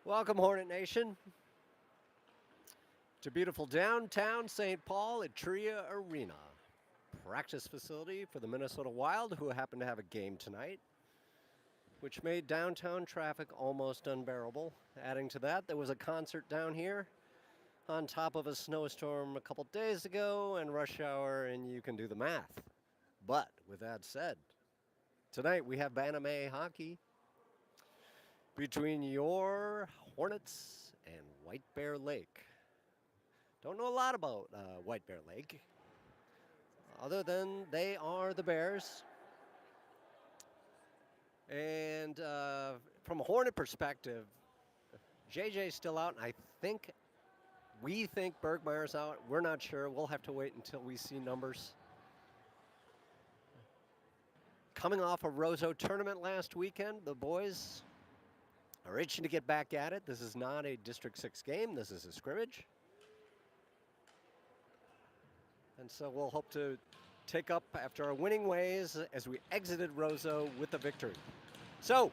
Welcome, Hornet Nation, to beautiful downtown St. Paul at Tria Arena, practice facility for the Minnesota Wild, who happen to have a game tonight, which made downtown traffic almost unbearable. Adding to that, there was a concert down here on top of a snowstorm a couple days ago and rush hour, and you can do the math. But with that said, tonight we have Bantam hockey between your Hornets and White Bear Lake. Don't know a lot about White Bear Lake, other than they are the Bears. And from a Hornet perspective, JJ's still out, and we think Bergmeier's out. We're not sure. We'll have to wait until we see numbers. Coming off a Roseau tournament last weekend, the boys are itching to get back at it. This is not a District 6 game. This is a scrimmage. And so we'll hope to take up after our winning ways as we exited Roseau with the victory. So,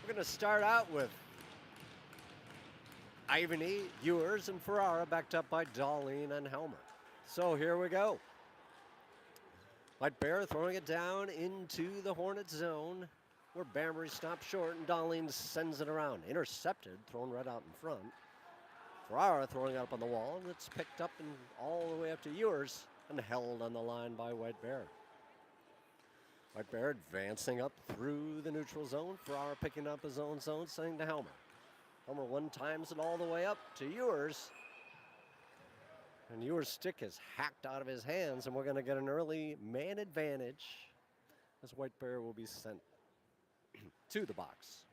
we're going to start out with Ivany, Ewers, and Ferrara backed up by Darlene and Helmer. So here we go. White Bear throwing it down into the Hornet zone where Bambury stops short and Darlene sends it around. Intercepted, thrown right out in front. Ferrara throwing it up on the wall, and it's picked up and all the way up to Ewers and held on the line by White Bear. White Bear advancing up through the neutral zone. Ferrara picking up his own zone, sending to Helmer. Helmer one times it all the way up to Ewers. And Ewers' stick is hacked out of his hands, and we're going to get an early man advantage as White Bear will be sent to the box.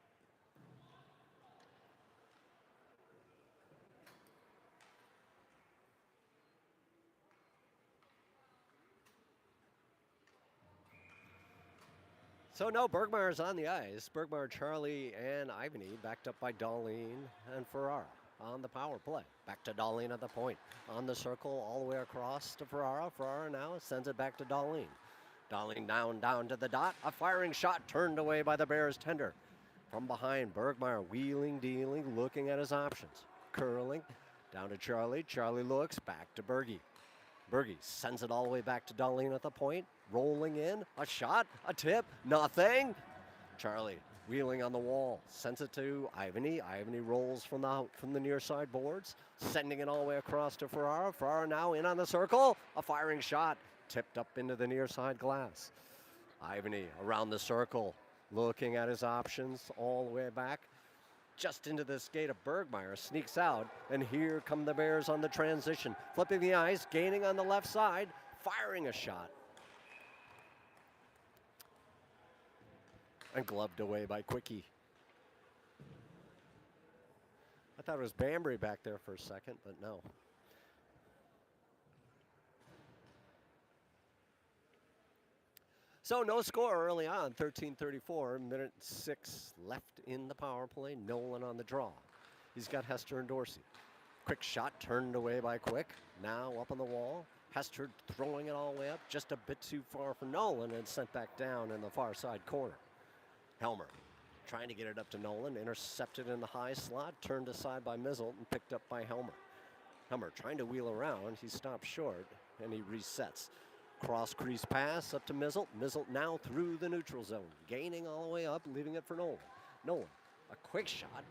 So no, Bergmeier's on the ice. Bergmeier, Charlie, and Ivany backed up by Darlene and Ferrara on the power play. Back to Darlene at the point. On the circle all the way across to Ferrara. Ferrara now sends it back to Darlene. Darlene down to the dot. A firing shot turned away by the Bears tender. From behind, Bergmeier wheeling, dealing, looking at his options. Curling down to Charlie. Charlie looks back to Bergie. Bergie sends it all the way back to Darlene at the point. Rolling in, a shot, a tip, nothing. Charlie wheeling on the wall, sends it to Ivany. Ivany rolls from the near side boards, sending it all the way across to Ferrara. Ferrara now in on the circle. A firing shot, tipped up into the near side glass. Ivany around the circle, looking at his options all the way back. Just into the skate of Bergmeier, sneaks out, and here come the Bears on the transition. Flipping the ice, gaining on the left side, firing a shot. And gloved away by Quickie. I thought it was Bambury back there for a second, but no. So no score early on, 13:34, minute 6 left in the power play. Nolan on the draw. He's got Hester and Dorsey. Quick shot turned away by Quick. Now up on the wall. Hester throwing it all the way up, just a bit too far for Nolan and sent back down in the far side corner. Helmer trying to get it up to Nolan, intercepted in the high slot, turned aside by Mizzle and picked up by Helmer. Helmer trying to wheel around, he stops short and he resets. Cross crease pass up to Mizzle. Mizzle now through the neutral zone, gaining all the way up, leaving it for Nolan. Nolan, a quick shot,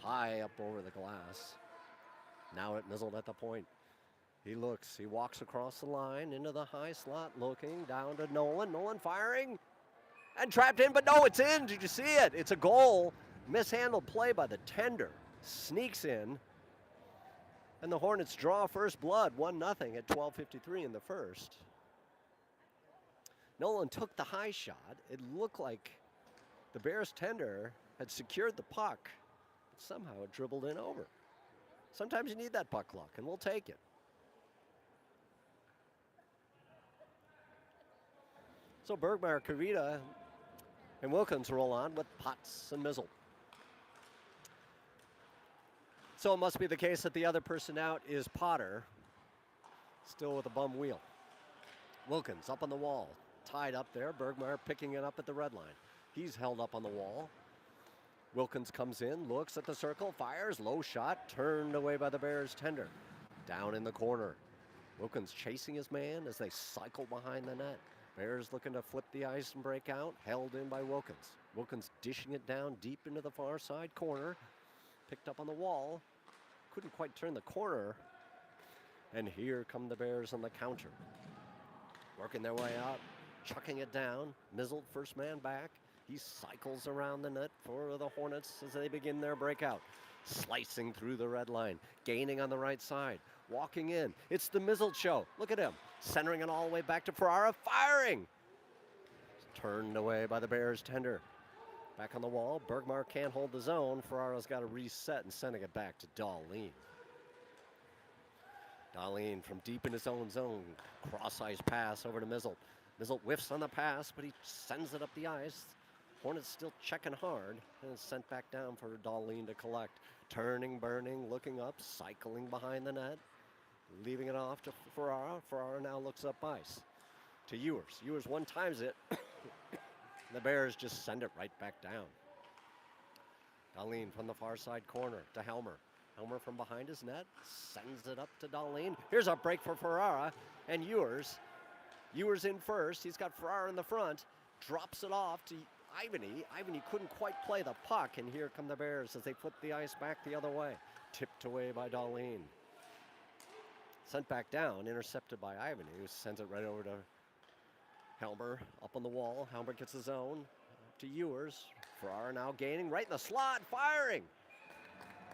high up over the glass. Now it Mizzle at the point. He looks, he walks across the line into the high slot, looking down to Nolan. Nolan firing and trapped in, but no, it's in. Did you see it? It's a goal. Mishandled play by the tender. Sneaks in. And the Hornets draw first blood, 1-0 at 12:53 in the first. Nolan took the high shot. It looked like the Bears tender had secured the puck, but somehow it dribbled in over. Sometimes you need that puck luck, and we'll take it. So Bergmeier, Kavita, and Wilkins roll on with Potts and Mizzle. So it must be the case that the other person out is Potter, still with a bum wheel. Wilkins up on the wall, tied up there. Bergmeier picking it up at the red line. He's held up on the wall. Wilkins comes in, looks at the circle, fires, low shot, turned away by the Bears tender. Down in the corner. Wilkins chasing his man as they cycle behind the net. Bears looking to flip the ice and break out, held in by Wilkins. Wilkins dishing it down deep into the far side corner. Picked up on the wall. Couldn't quite turn the corner. And here come the Bears on the counter. Working their way out, chucking it down. Mizzled, first man back. He cycles around the net for the Hornets as they begin their breakout. Slicing through the red line, gaining on the right side. Walking in. It's the Mizzled show. Look at him. Centering it all the way back to Ferrara. Firing! Turned away by the Bears tender. Back on the wall. Bergmeyer can't hold the zone. Ferrara's got to reset and sending it back to Dahlin. Dahlin from deep in his own zone. Cross-ice pass over to Mizzled. Mizzled whiffs on the pass, but he sends it up the ice. Hornets still checking hard, and it's sent back down for Dahlin to collect. Turning, burning, looking up, cycling behind the net. Leaving it off to Ferrara. Ferrara now looks up ice. To Ewers. Ewers one times it. The Bears just send it right back down. Dahlin from the far side corner to Helmer. Helmer from behind his net. Sends it up to Dahlin. Here's a break for Ferrara. And Ewers. Ewers in first. He's got Ferrara in the front. Drops it off to Ivany. Ivany couldn't quite play the puck. And here come the Bears as they flip the ice back the other way. Tipped away by Dahlin. Sent back down, intercepted by Ivany, who sends it right over to Helmer. Up on the wall, Helmer gets his own to Ewers. Ferrara now gaining, right in the slot, firing!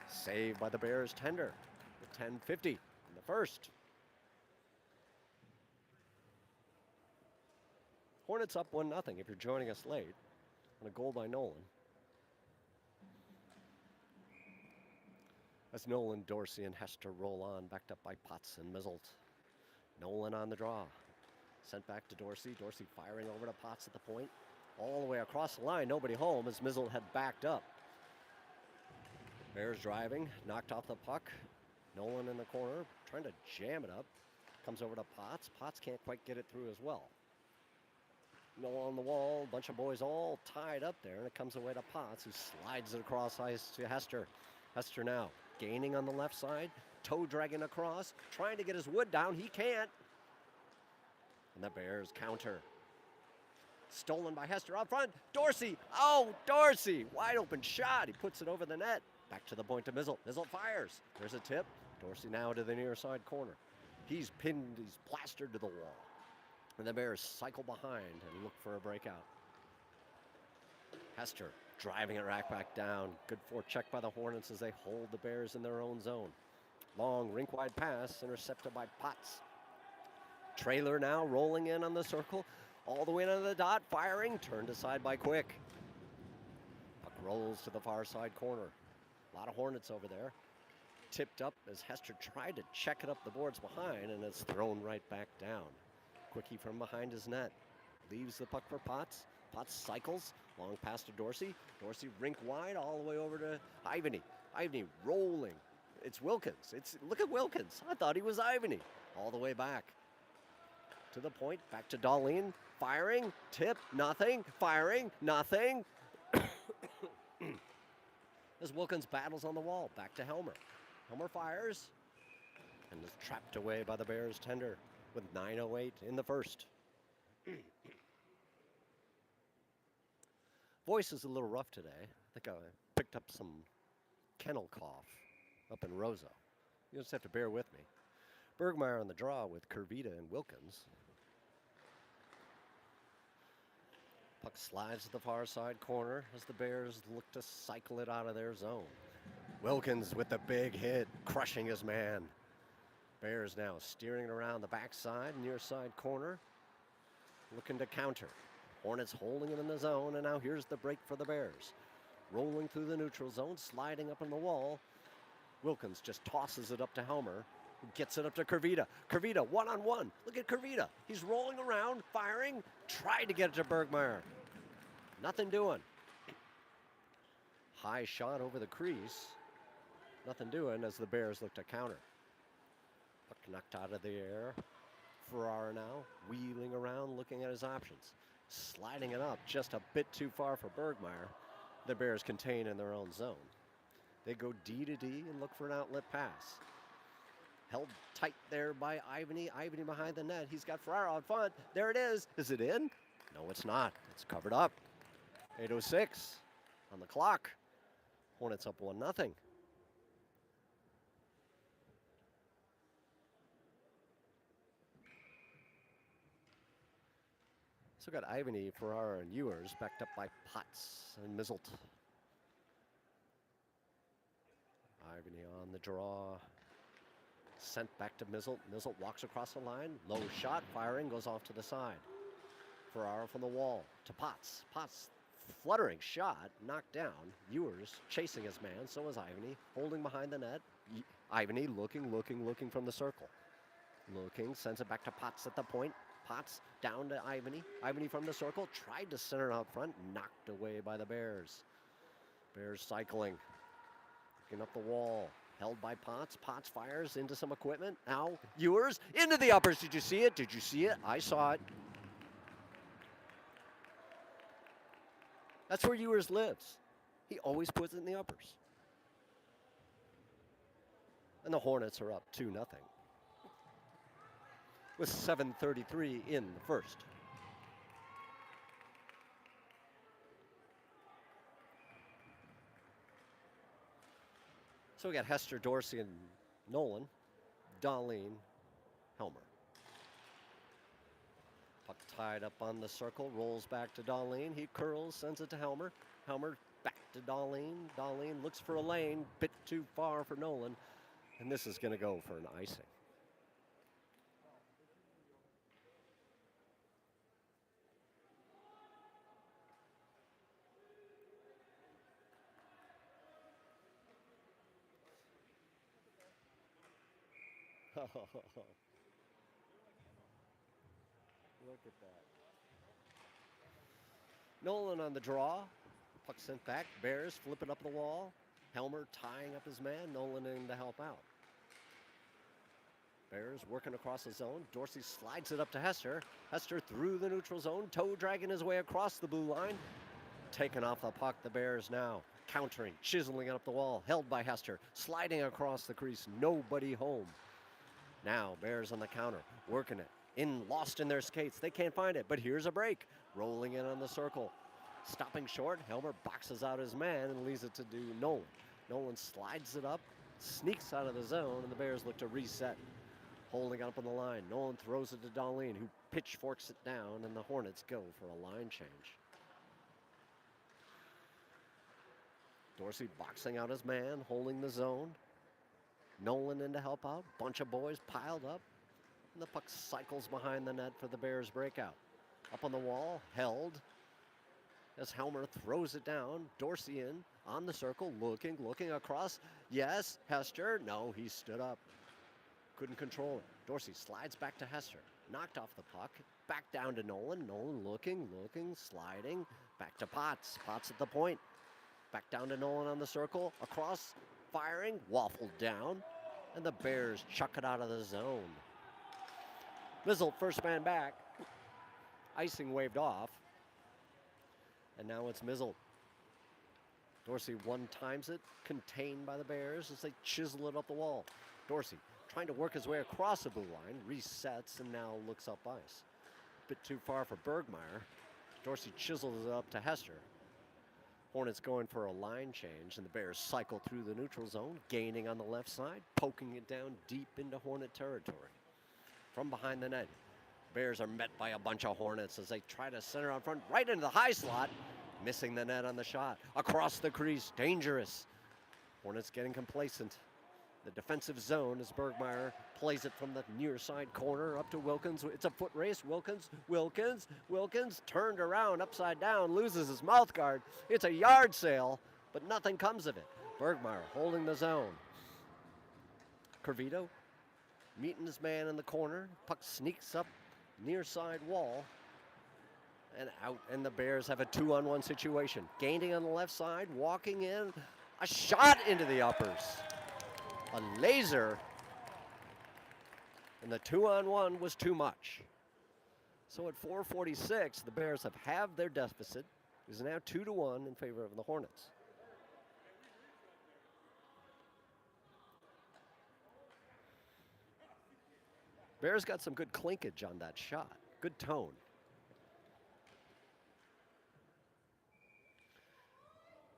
Saved by the Bears tender, with 10:50 in the first. Hornets up 1-0 if you're joining us late, on a goal by Nolan. As Nolan, Dorsey, and Hester roll on, backed up by Potts and Mizzled. Nolan on the draw. Sent back to Dorsey. Dorsey firing over to Potts at the point. All the way across the line, nobody home as Mizzled had backed up. Bears driving, knocked off the puck. Nolan in the corner, trying to jam it up. Comes over to Potts. Potts can't quite get it through as well. Nolan on the wall, bunch of boys all tied up there, and it comes away to Potts, who slides it across ice to Hester. Hester now gaining on the left side, toe dragging across, trying to get his wood down. He can't. And the Bears counter. Stolen by Hester up front. Dorsey. Oh, Dorsey. Wide open shot. He puts it over the net. Back to the point to Mizzle. Mizzle fires. There's a tip. Dorsey now to the near side corner. He's pinned. He's plastered to the wall. And the Bears cycle behind and look for a breakout. Hester driving it right back down. Good forecheck by the Hornets as they hold the Bears in their own zone. Long rink-wide pass intercepted by Potts. Trailer now rolling in on the circle. All the way to the dot, firing, turned aside by Quick. Puck rolls to the far side corner. A lot of Hornets over there. Tipped up as Hester tried to check it up the boards behind, and it's thrown right back down. Quickie from behind his net. Leaves the puck for Potts. Potts cycles, long pass to Dorsey. Dorsey rink wide all the way over to Ivany. Ivany rolling. It's Wilkins. Look at Wilkins. I thought he was Ivany. All the way back. To the point, back to Dahlin. Firing, tip, nothing. Firing, nothing. As Wilkins battles on the wall, back to Helmer. Helmer fires and is trapped away by the Bears tender with 9:08 in the first. Voice is a little rough today. I think I picked up some kennel cough up in Rosa. You just have to bear with me. Bergmeyer on the draw with Kurvita and Wilkins. Puck slides to the far side corner as the Bears look to cycle it out of their zone. Wilkins with the big hit, crushing his man. Bears now steering it around the backside, near side corner, looking to counter. Hornets holding him in the zone, and now here's the break for the Bears. Rolling through the neutral zone, sliding up on the wall. Wilkins just tosses it up to Helmer, who gets it up to Kurvita. Kurvita, one-on-one. Look at Kurvita. He's rolling around, firing, tried to get it to Bergmeyer. Nothing doing. High shot over the crease. Nothing doing as the Bears look to counter. Puck knocked out of the air. Ferrara now wheeling around, looking at his options. Sliding it up just a bit too far for Bergmeyer. The Bears contain in their own zone. They go D to D and look for an outlet pass. Held tight there by Ivany. Ivany behind the net. He's got Ferraro out front. There it is. Is it in? No, it's not. It's covered up. 8:06 on the clock. Hornets up 1-0. So got Ivany, Ferraro, and Ewers backed up by Potts and Mizzelt. Ivany on the draw. Sent back to Mizzelt. Mizzelt walks across the line. Low shot, firing, goes off to the side. Ferraro from the wall to Potts. Potts fluttering shot, knocked down. Ewers chasing his man, so is Ivany, holding behind the net. Ivany looking from the circle. Looking, sends it back to Potts at the point. Potts down to Ivany. Ivany from the circle, tried to center out front, knocked away by the Bears. Bears cycling, looking up the wall. Held by Potts. Potts fires into some equipment. Now, Ewers into the uppers. Did you see it? Did you see it? I saw it. That's where Ewers lives. He always puts it in the uppers. And the Hornets are up 2-0. With 7:33 in the first. So we got Hester, Dorsey, and Nolan, Darlene, Helmer. Puck tied up on the circle, rolls back to Darlene. He curls, sends it to Helmer. Helmer back to Darlene. Darlene looks for a lane, bit too far for Nolan. And this is going to go for an icing. Look at that. Nolan on the draw. Puck sent back. Bears flip it up the wall. Helmer tying up his man. Nolan in to help out. Bears working across the zone. Dorsey slides it up to Hester. Hester through the neutral zone. Toe dragging his way across the blue line. Taking off the puck. The Bears now countering, chiseling it up the wall. Held by Hester. Sliding across the crease. Nobody home. Now, Bears on the counter, working it. Lost in their skates. They can't find it, but here's a break. Rolling in on the circle. Stopping short, Helmer boxes out his man and leaves it to do Nolan. Nolan slides it up, sneaks out of the zone, and the Bears look to reset. Holding up on the line, Nolan throws it to Darlene, who pitchforks it down, and the Hornets go for a line change. Dorsey boxing out his man, holding the zone. Nolan in to help out. Bunch of boys piled up. And the puck cycles behind the net for the Bears breakout. Up on the wall, held. As Helmer throws it down. Dorsey in on the circle, looking across. Yes, Hester. No, he stood up. Couldn't control it. Dorsey slides back to Hester. Knocked off the puck. Back down to Nolan. Nolan looking, sliding. Back to Potts. Potts at the point. Back down to Nolan on the circle. Across. Firing, waffled down, and the Bears chuck it out of the zone. Mizzle, first man back. Icing waved off. And now it's Mizzle. Dorsey one times it, contained by the Bears as they chisel it up the wall. Dorsey trying to work his way across the blue line, resets, and now looks up ice. Bit too far for Bergmeyer. Dorsey chisels it up to Hester. Hornets going for a line change, and the Bears cycle through the neutral zone, gaining on the left side, poking it down deep into Hornet territory. From behind the net, Bears are met by a bunch of Hornets as they try to center out front, right into the high slot, missing the net on the shot. Across the crease, dangerous. Hornets getting complacent. The defensive zone as Bergmeyer plays it from the near side corner up to Wilkins. It's a foot race. Wilkins turned around upside down, loses his mouth guard. It's a yard sale, but nothing comes of it. Bergmeyer holding the zone. Curvito meeting his man in the corner. Puck sneaks up near side wall and out, and the Bears have a 2-on-1 situation. Gaining on the left side, walking in, a shot into the uppers. A laser, and the 2-on-1 was too much. So at 4:46, the Bears have halved their deficit. is now 2-1 in favor of the Hornets. Bears got some good clinkage on that shot. Good tone.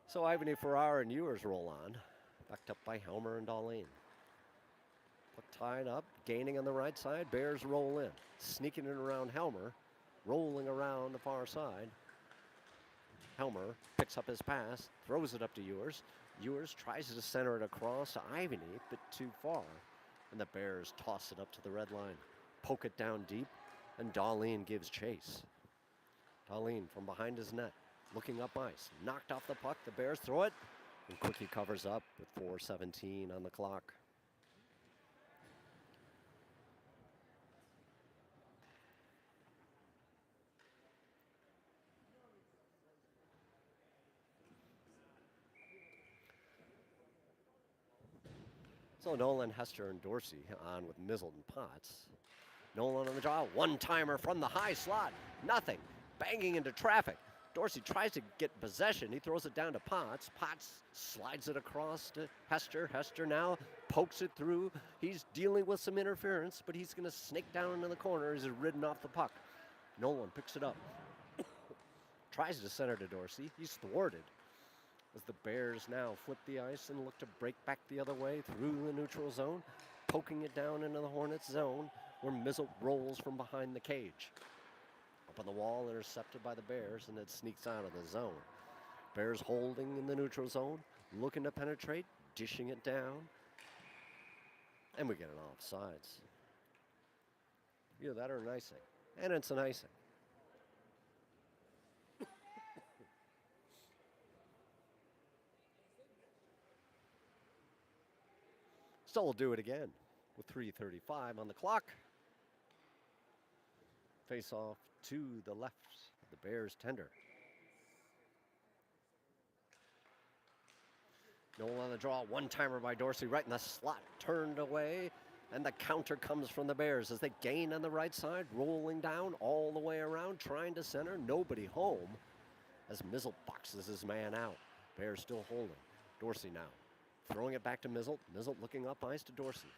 So Ivany, Ferrara, and Ewers roll on, backed up by Helmer and Darlene. Puck tied up, gaining on the right side. Bears roll in, sneaking in around Helmer, rolling around the far side. Helmer picks up his pass, throws it up to Ewers. Ewers tries to center it across to Ivany, but too far. And the Bears toss it up to the red line, poke it down deep, and Darlene gives chase. Darlene from behind his net, looking up ice, knocked off the puck. The Bears throw it, and Quickie covers up with 4:17 on the clock. So Nolan, Hester, and Dorsey on with Mizzle and Potts. Nolan on the draw, one-timer from the high slot. Nothing, banging into traffic. Dorsey tries to get possession. He throws it down to Potts. Potts slides it across to Hester. Hester now pokes it through. He's dealing with some interference, but he's going to snake down into the corner. He's ridden off the puck. Nolan picks it up. Tries to center to Dorsey. He's thwarted. As the Bears now flip the ice and look to break back the other way through the neutral zone, poking it down into the Hornets zone, where Mizzle rolls from behind the cage. Up on the wall, intercepted by the Bears, and it sneaks out of the zone. Bears holding in the neutral zone, looking to penetrate, dishing it down, and we get an offsides. Either that or an icing, and it's an icing. So we'll do it again with 3:35 on the clock. Face off to the left, the Bears tender. Noel on the draw, one-timer by Dorsey right in the slot, turned away, and the counter comes from the Bears as they gain on the right side, rolling down all the way around, trying to center, nobody home, as Mizzle boxes his man out. Bears still holding. Dorsey now throwing it back to Mizzle. Mizzle looking up ice to Dorsey.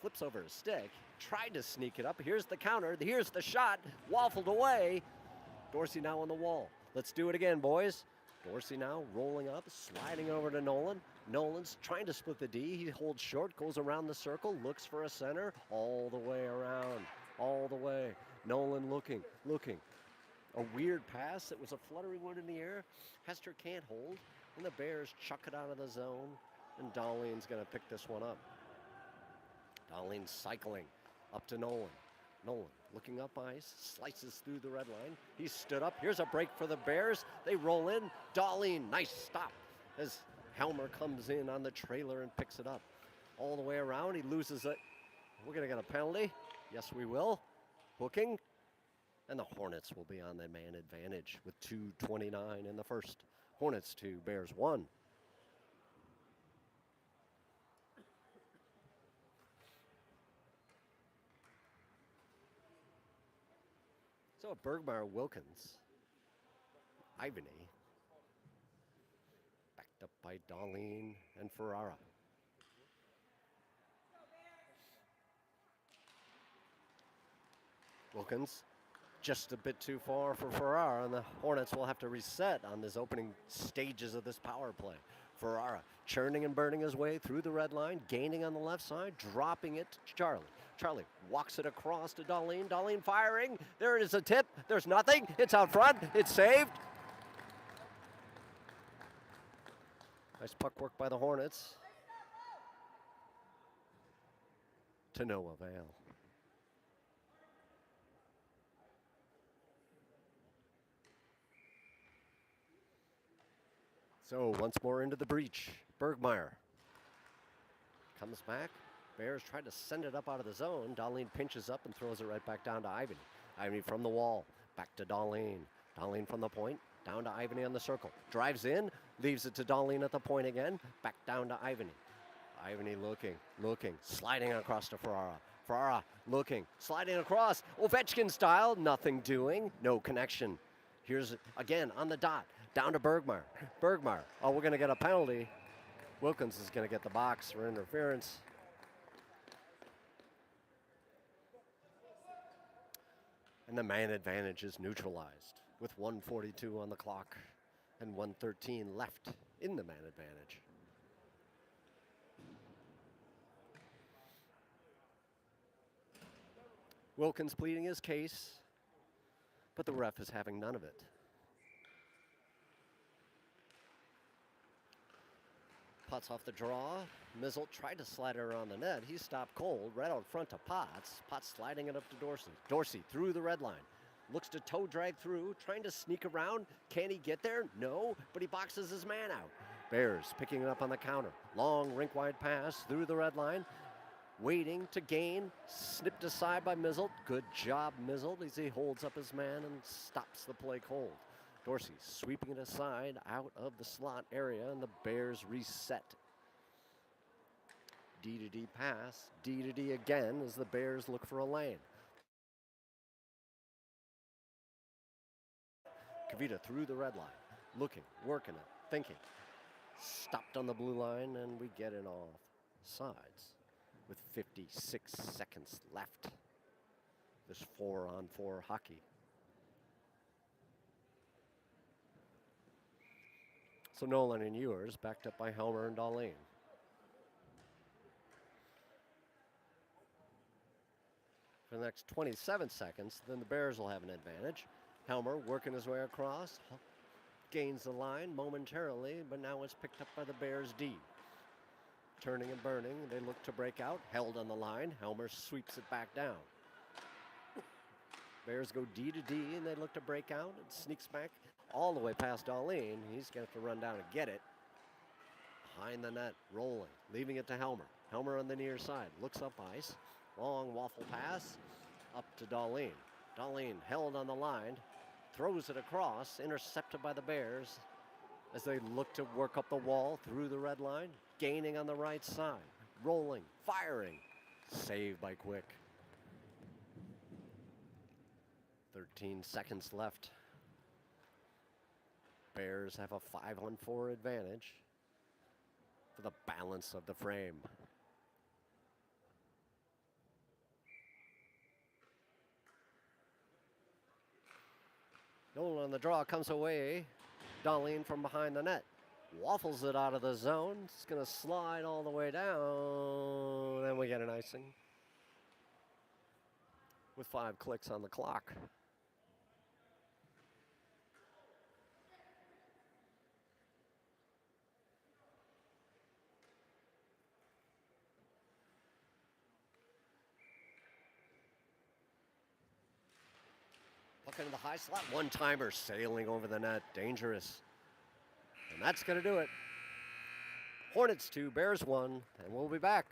Flips over his stick, tried to sneak it up. Here's the counter, here's the shot, waffled away. Dorsey now on the wall. Let's do it again, boys. Dorsey now rolling up, sliding over to Nolan. Nolan's trying to split the D. He holds short, goes around the circle, looks for a center, all the way around, all the way. Nolan looking. A weird pass. It was a fluttering one in the air. Hester can't hold, and the Bears chuck it out of the zone, and Darlene's going to pick this one up. Darlene cycling up to Nolan. Nolan looking up ice, slices through the red line. He stood up. Here's a break for the Bears. They roll in. Darlene, nice stop as Helmer comes in on the trailer and picks it up. All the way around, he loses it. We're going to get a penalty. Yes, we will. Hooking. And the Hornets will be on the man advantage with 2:29 in the first. Hornets 2, Bears 1. So Bergmeyer, Wilkins, Ivany, backed up by Darlene and Ferrara. Wilkins just a bit too far for Ferrara, and the Hornets will have to reset on this opening stages of this power play. Ferrara churning and burning his way through the red line, gaining on the left side, dropping it to Charlie. Charlie walks it across to Darlene. Darlene firing. There it is, a tip. There's nothing. It's out front. It's saved. Nice puck work by the Hornets. To no avail. So once more into the breach. Bergmeyer comes back. Bears try to send it up out of the zone. Darlene pinches up and throws it right back down to Ivany. Ivany from the wall, back to Darlene. Darlene from the point, down to Ivany on the circle. Drives in, leaves it to Darlene at the point again, back down to Ivany. Ivany looking, sliding across to Ferrara. Ferrara looking, sliding across, Ovechkin style, nothing doing, no connection. Here's it again on the dot. Down to Bergmeyer. Bergmeyer. Oh, we're going to get a penalty. Wilkins is going to get the box for interference. And the man advantage is neutralized with 1:42 on the clock and 1:13 left in the man advantage. Wilkins pleading his case, but the ref is having none of it. Potts off the draw. Mizzle tried to slide it around the net. He stopped cold right out front to Potts. Potts sliding it up to Dorsey. Dorsey through the red line. Looks to toe drag through, trying to sneak around. Can he get there? No, but he boxes his man out. Bears picking it up on the counter. Long rink-wide pass through the red line. Waiting to gain. Snipped aside by Mizzle. Good job, Mizzle, as he holds up his man and stops the play cold. Dorsey sweeping it aside out of the slot area, and the Bears reset. D to D pass. D to D again as the Bears look for a lane. Kavita through the red line. Looking, working it, thinking. Stopped on the blue line, and we get it off sides with 56 seconds left. This 4-on-4 hockey. So Nolan and Ewers backed up by Helmer and Dahlin. For the next 27 seconds, then the Bears will have an advantage. Helmer working his way across, gains the line momentarily, but now it's picked up by the Bears D. Turning and burning, they look to break out, held on the line. Helmer sweeps it back down. Bears go D to D, and they look to break out. It sneaks back all the way past Dahlin. He's going to have to run down and get it. Behind the net, rolling, leaving it to Helmer. Helmer on the near side, looks up ice. Long waffle pass up to Dahlin. Dahlin held on the line, throws it across, intercepted by the Bears as they look to work up the wall through the red line, gaining on the right side, rolling, firing, saved by Quick. 13 seconds left. Bears have a 5-on-4 advantage for the balance of the frame. Nolan on the draw comes away. Dahlin from behind the net. Waffles it out of the zone. It's going to slide all the way down. And we get an icing with 5 clicks on the clock. Looking into the high slot. One-timer sailing over the net. Dangerous. And that's going to do it. Hornets 2, Bears 1, and we'll be back.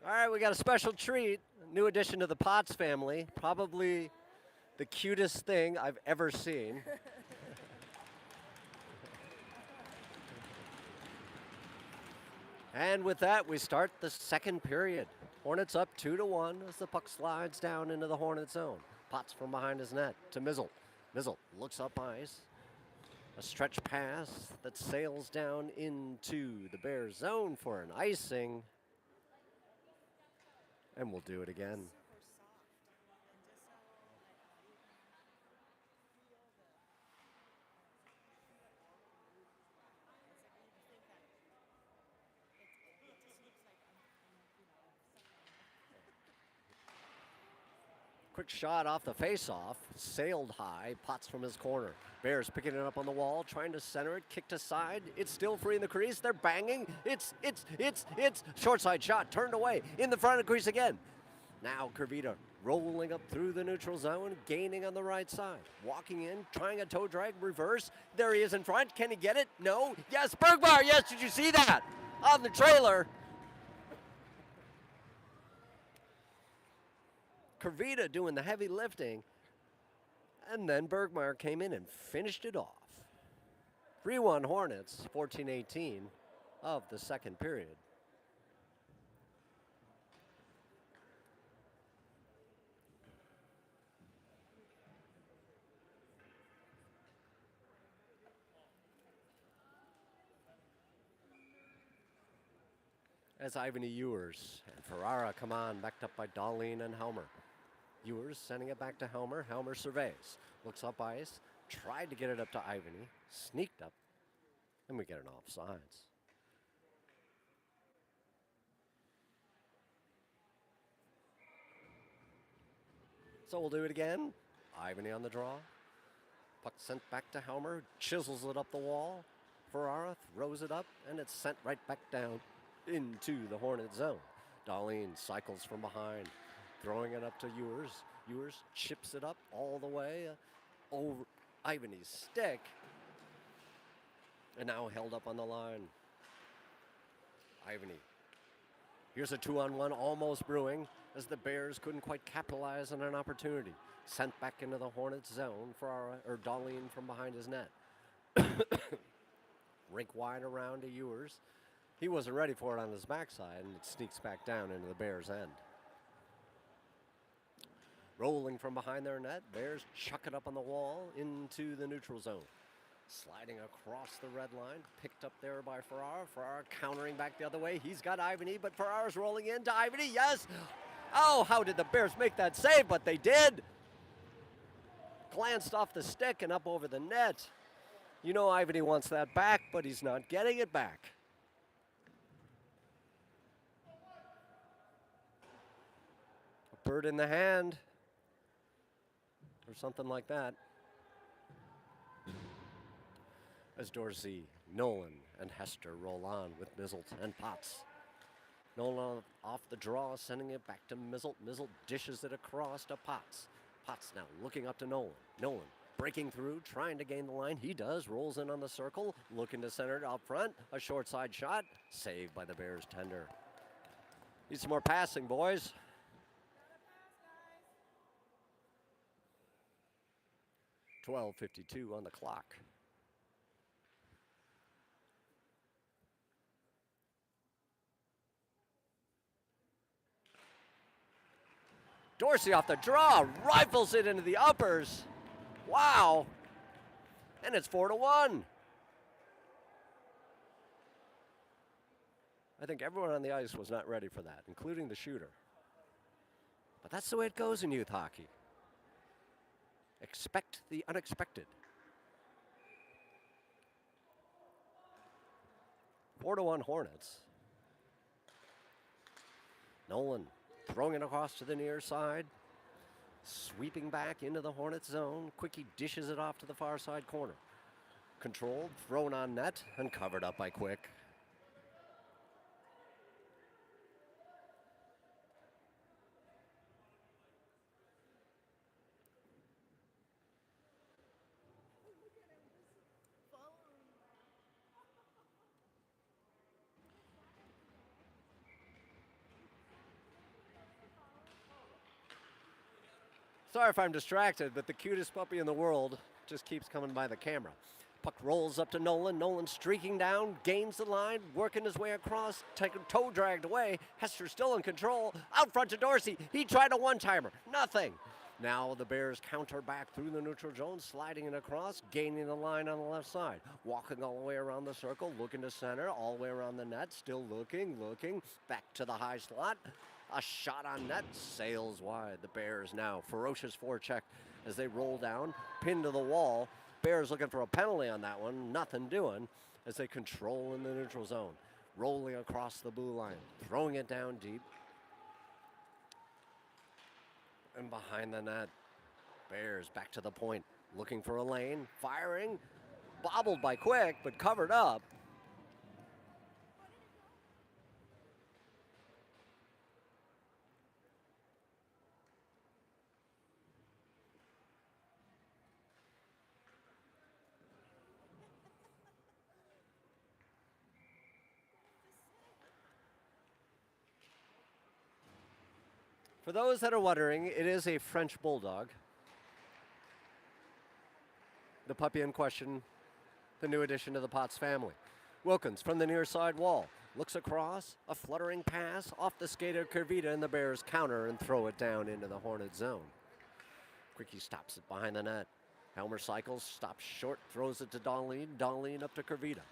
All right, we got a special treat, a new addition to the Potts family. Probably the cutest thing I've ever seen. And with that, we start the second period. Hornets up 2-1 as the puck slides down into the Hornet zone. Potts from behind his net to Mizzle. Mizzle looks up ice. A stretch pass that sails down into the Bears zone for an icing. And we'll do it again. Quick shot off the face-off, sailed high, Potts from his corner. Bears picking it up on the wall, trying to center it, kicked aside. It's still free in the crease. They're banging. It's short side shot, turned away, in the front of the crease again. Now Kurvita rolling up through the neutral zone, gaining on the right side. Walking in, trying a toe drag, reverse. There he is in front. Can he get it? No. Yes, Bergmar. Yes, did you see that? On the trailer. Kurvita doing the heavy lifting, and then Bergmeyer came in and finished it off. 3-1 Hornets, 14-18 of the second period. As Ivany Ewers and Ferrara come on, backed up by Darlene and Helmer. Ewers sending it back to Helmer. Helmer surveys, looks up ice, tried to get it up to Ivany, sneaked up, and we get an offsides. So we'll do it again. Ivany on the draw. Puck sent back to Helmer, chisels it up the wall. Ferrara throws it up, and it's sent right back down into the Hornet zone. Darlene cycles from behind, throwing it up to Ewers. Ewers chips it up all the way over Ivany's stick. And now held up on the line. Ivany. Here's a 2-on-1 almost brewing as the Bears couldn't quite capitalize on an opportunity. Sent back into the Hornets zone for Darlene from behind his net. Rink wide around to Ewers. He wasn't ready for it on his backside, and it sneaks back down into the Bears' end. Rolling from behind their net, Bears chuck it up on the wall into the neutral zone. Sliding across the red line, picked up there by Ferrara. Ferrara countering back the other way. He's got Ivany, but Ferrara's rolling into Ivany. Yes! Oh, how did the Bears make that save? But they did! Glanced off the stick and up over the net. You know Ivany wants that back, but he's not getting it back. A bird in the hand, or something like that. As Dorsey, Nolan, and Hester roll on with Mizzle and Potts. Nolan off the draw, sending it back to Mizzle. Mizzle dishes it across to Potts. Potts now looking up to Nolan. Nolan breaking through, trying to gain the line. He does, rolls in on the circle, looking to center it out front. A short side shot, saved by the Bears tender. Need some more passing, boys. .12:52 on the clock. Dorsey off the draw, rifles it into the uppers. Wow. And it's 4-1. I think everyone on the ice was not ready for that, including the shooter. But that's the way it goes in youth hockey. Expect the unexpected. 4-1 Hornets. Nolan throwing it across to the near side. Sweeping back into the Hornets zone. Quickie dishes it off to the far side corner. Controlled, thrown on net, and covered up by Quick. Sorry if I'm distracted, but the cutest puppy in the world just keeps coming by the camera. Puck rolls up to Nolan. Nolan streaking down, gains the line, working his way across, toe dragged away. Hester still in control. Out front to Dorsey. He tried a one-timer. Nothing. Now the Bears counter back through the neutral zone, sliding it across, gaining the line on the left side. Walking all the way around the circle, looking to center, all the way around the net, still looking, back to the high slot. A shot on net, sails wide. The Bears now, ferocious forecheck as they roll down, pinned to the wall. Bears looking for a penalty on that one, nothing doing as they control in the neutral zone. Rolling across the blue line, throwing it down deep. And behind the net, Bears back to the point, looking for a lane, firing, bobbled by Quick, but covered up. For those that are wondering, it is a French bulldog. The puppy in question, the new addition to the Potts family. Wilkins from the near side wall, looks across, a fluttering pass off the skate of Kervita, and the Bears counter and throw it down into the Hornet zone. Quickie stops it behind the net. Helmer cycles, stops short, throws it to Darlene. Darlene up to Kervita.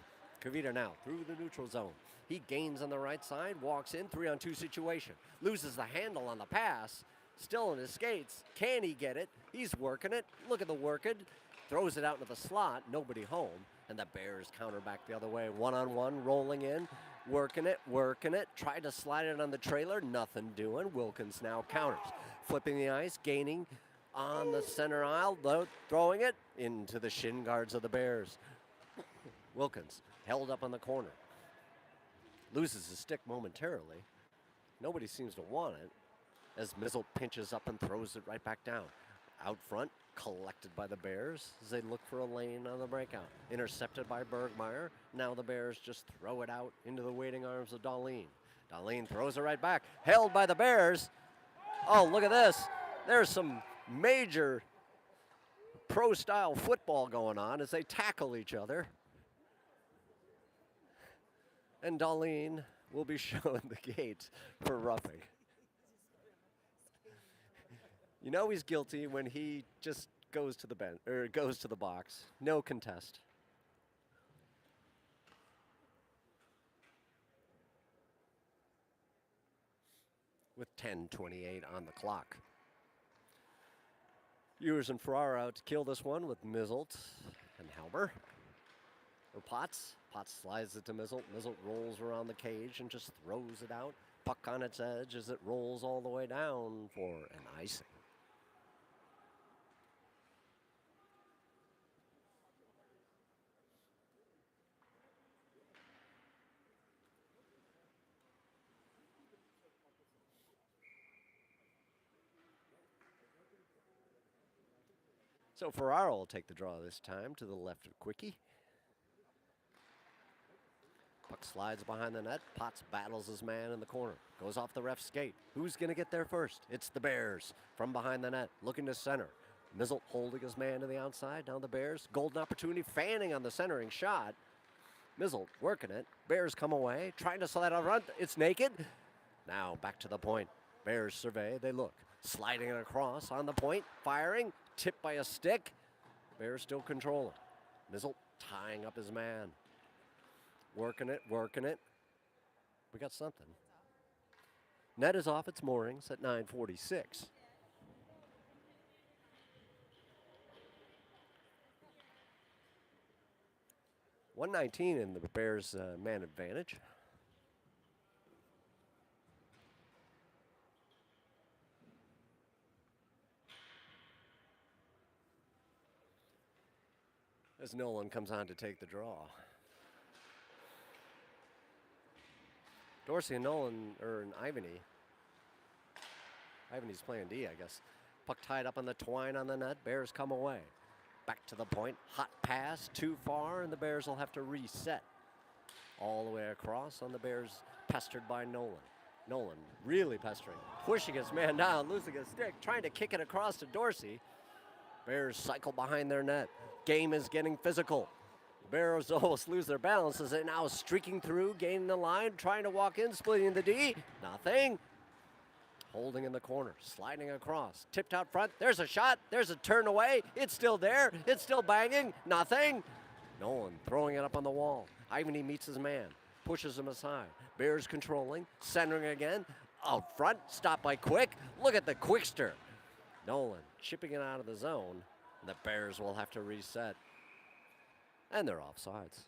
Kervita now through the neutral zone. He gains on the right side, walks in, 3-on-2 situation. Loses the handle on the pass, still in his skates. Can he get it? He's working it. Look at the working. Throws it out into the slot, nobody home. And the Bears counter back the other way. 1-on-1, rolling in, working it. Tried to slide it on the trailer, nothing doing. Wilkins now counters. Flipping the ice, gaining on the center aisle, throwing it into the shin guards of the Bears. Wilkins held up on the corner. Loses his stick momentarily. Nobody seems to want it as Mizzle pinches up and throws it right back down. Out front, collected by the Bears as they look for a lane on the breakout. Intercepted by Bergmeyer. Now the Bears just throw it out into the waiting arms of Darlene. Darlene throws it right back. Held by the Bears. Oh, look at this. There's some major pro-style football going on as they tackle each other. And Darlene will be shown the gate for roughing. You know he's guilty when he just goes to the bench or goes to the box. No contest. With 10:28 on the clock. Ewers and Farrar out to kill this one with Mizzelt and Helmer. Or Potts. Potts slides it to Mizzelt. Mizzelt rolls around the cage and just throws it out. Puck on its edge as it rolls all the way down for an icing. So Ferraro will take the draw this time to the left of Quickie. Puck slides behind the net. Potts battles his man in the corner. Goes off the ref's skate. Who's going to get there first? It's the Bears from behind the net, looking to center. Mizzle holding his man to the outside. Now the Bears, golden opportunity, fanning on the centering shot. Mizzle working it. Bears come away, trying to slide out front. It's naked. Now back to the point. Bears survey. They look. Sliding it across on the point. Firing. Tipped by a stick. Bears still controlling. Mizzle tying up his man. Working it. We got something. Net is off its moorings at 9:46. .119 in the Bears' man advantage. As Nolan comes on to take the draw. Dorsey and Nolan, or Ivany. Ivany's playing D, I guess. Puck tied up on the twine on the net. Bears come away. Back to the point. Hot pass, too far, and the Bears will have to reset. All the way across on the Bears, pestered by Nolan. Nolan really pestering, pushing his man down, losing his stick, trying to kick it across to Dorsey. Bears cycle behind their net. Game is getting physical. Bears almost lose their balance as they're now streaking through, gaining the line, trying to walk in, splitting the D. Nothing. Holding in the corner, sliding across, tipped out front. There's a shot. There's a turn away. It's still there. It's still banging. Nothing. Nolan throwing it up on the wall. Ivany meets his man, pushes him aside. Bears controlling, centering again. Out front, stopped by Quick. Look at the Quickster. Nolan chipping it out of the zone. And the Bears will have to reset. And they're offsides.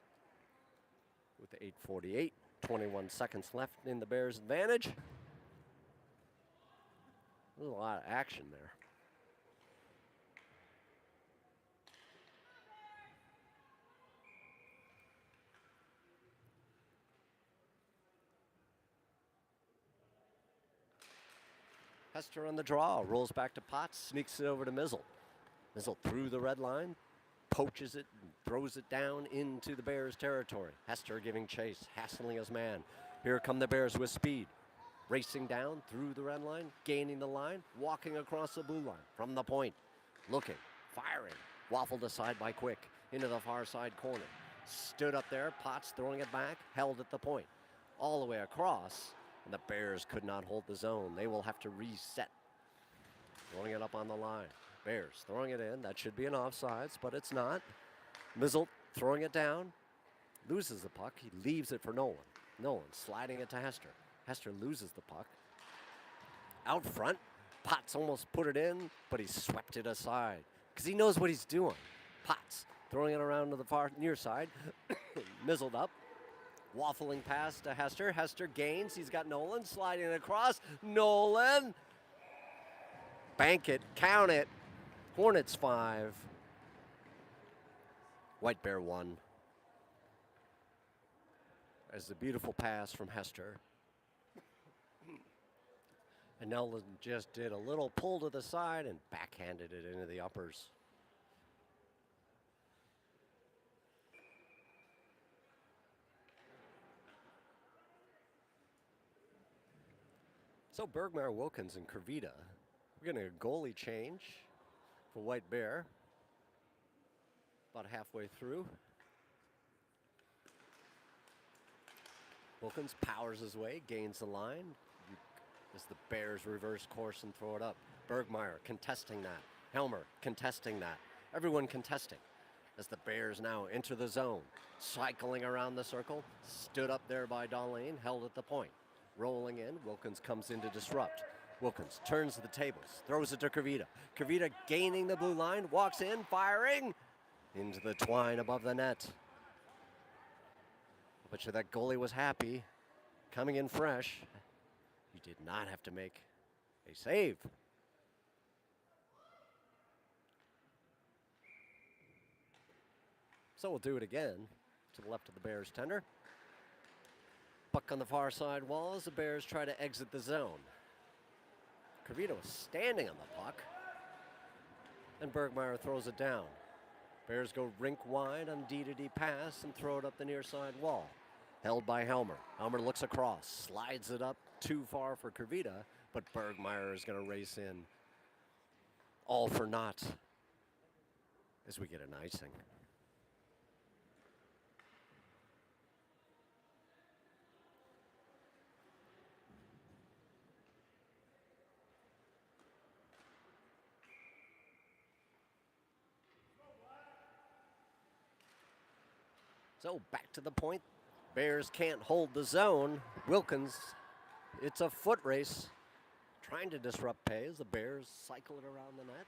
With the 8:48, 21 seconds left in the Bears' advantage. There's a lot of action there. Hester on the draw, rolls back to Potts, sneaks it over to Mizzle. Mizzle through the red line, poaches it, and throws it down into the Bears' territory. Hester giving chase, hassling his man. Here come the Bears with speed. Racing down through the red line, gaining the line, walking across the blue line from the point. Looking, firing, waffled aside by Quick into the far side corner. Stood up there, Potts throwing it back, held at the point. All the way across, and the Bears could not hold the zone. They will have to reset. Throwing it up on the line. Bears throwing it in. That should be an offsides, but it's not. Mizzle throwing it down. Loses the puck. He leaves it for Nolan. Nolan sliding it to Hester. Hester loses the puck. Out front, Potts almost put it in, but he swept it aside because he knows what he's doing. Potts throwing it around to the far near side. Mizzled up. Waffling pass to Hester. Hester gains. He's got Nolan sliding across. Nolan. Bank it. Count it. Hornets 5. White Bear 1. As the beautiful pass from Hester. And Nolan just did a little pull to the side and backhanded it into the uppers. So Bergmeyer, Wilkins, and Kervita. We're getting a goalie change for White Bear. About halfway through. Wilkins powers his way, gains the line. As the Bears reverse course and throw it up. Bergmeyer contesting that. Helmer contesting that. Everyone contesting. As the Bears now enter the zone. Cycling around the circle. Stood up there by Darlene, held at the point. Rolling in, Wilkins comes in to disrupt. Wilkins turns the tables, throws it to Kervita. Kervita gaining the blue line, walks in, firing into the twine above the net. I bet you that goalie was happy, coming in fresh. He did not have to make a save. So we'll do it again to the left of the Bears tender. Puck on the far side wall as the Bears try to exit the zone. Kervita was standing on the puck. And Bergmeyer throws it down. Bears go rink wide on D-to-D pass and throw it up the near side wall. Held by Helmer. Helmer looks across, slides it up too far for Kervita, but Bergmeyer is going to race in. All for naught as we get an icing. So back to the point. Bears can't hold the zone. Wilkins, it's a foot race. Trying to disrupt play as the Bears cycle it around the net.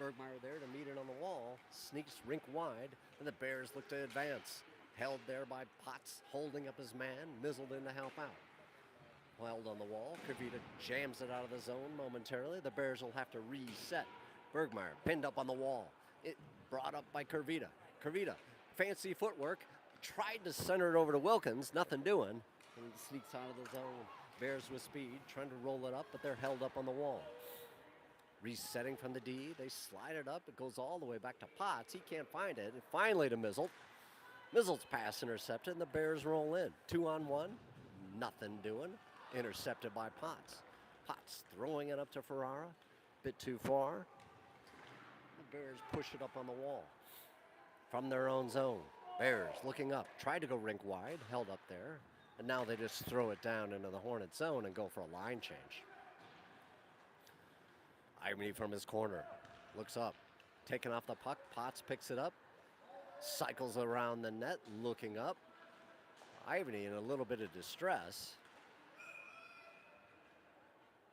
Bergmeyer there to meet it on the wall. Sneaks rink wide, and the Bears look to advance. Held there by Potts, holding up his man. Mizzled in to help out. Held on the wall. Kervita jams it out of the zone momentarily. The Bears will have to reset. Bergmeyer pinned up on the wall. It brought up by Kervita. Kervita, fancy footwork. Tried to center it over to Wilkins, nothing doing. And he sneaks out of the zone. Bears with speed, trying to roll it up, but they're held up on the wall. Resetting from the D, they slide it up. It goes all the way back to Potts. He can't find it. And finally to Mizzle. Mizzle's pass intercepted, and the Bears roll in. 2-on-1, nothing doing. Intercepted by Potts. Potts throwing it up to Ferrara. Bit too far. The Bears push it up on the wall. From their own zone. Bears looking up. Tried to go rink wide. Held up there. And now they just throw it down into the Hornet zone and go for a line change. Ivany from his corner. Looks up. Taking off the puck. Potts picks it up. Cycles around the net. Looking up. Ivany in a little bit of distress.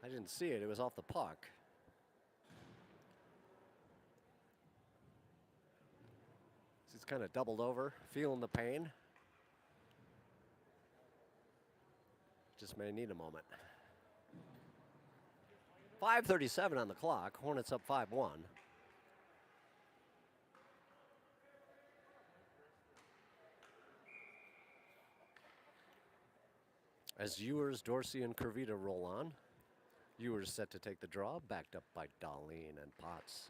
I didn't see it. It was off the puck. He's kind of doubled over, feeling the pain. Just may need a moment. 5:37 on the clock. Hornets up 5-1. As Ewers, Dorsey, and Curvita roll on. Ewers set to take the draw, backed up by Darlene and Potts.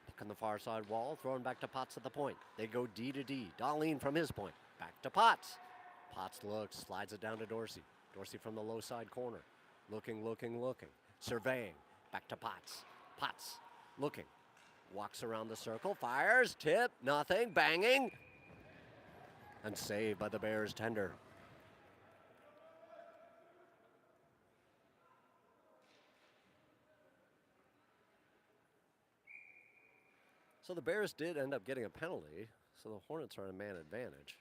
Puck on the far side wall, thrown back to Potts at the point. They go D to D. Darlene from his point, back to Potts. Potts looks, slides it down to Dorsey. Dorsey from the low side corner. Looking. Surveying, back to Potts. Potts, looking. Walks around the circle, fires, tip, nothing, banging. And saved by the Bears tender. So the Bears did end up getting a penalty, so the Hornets are on a man advantage.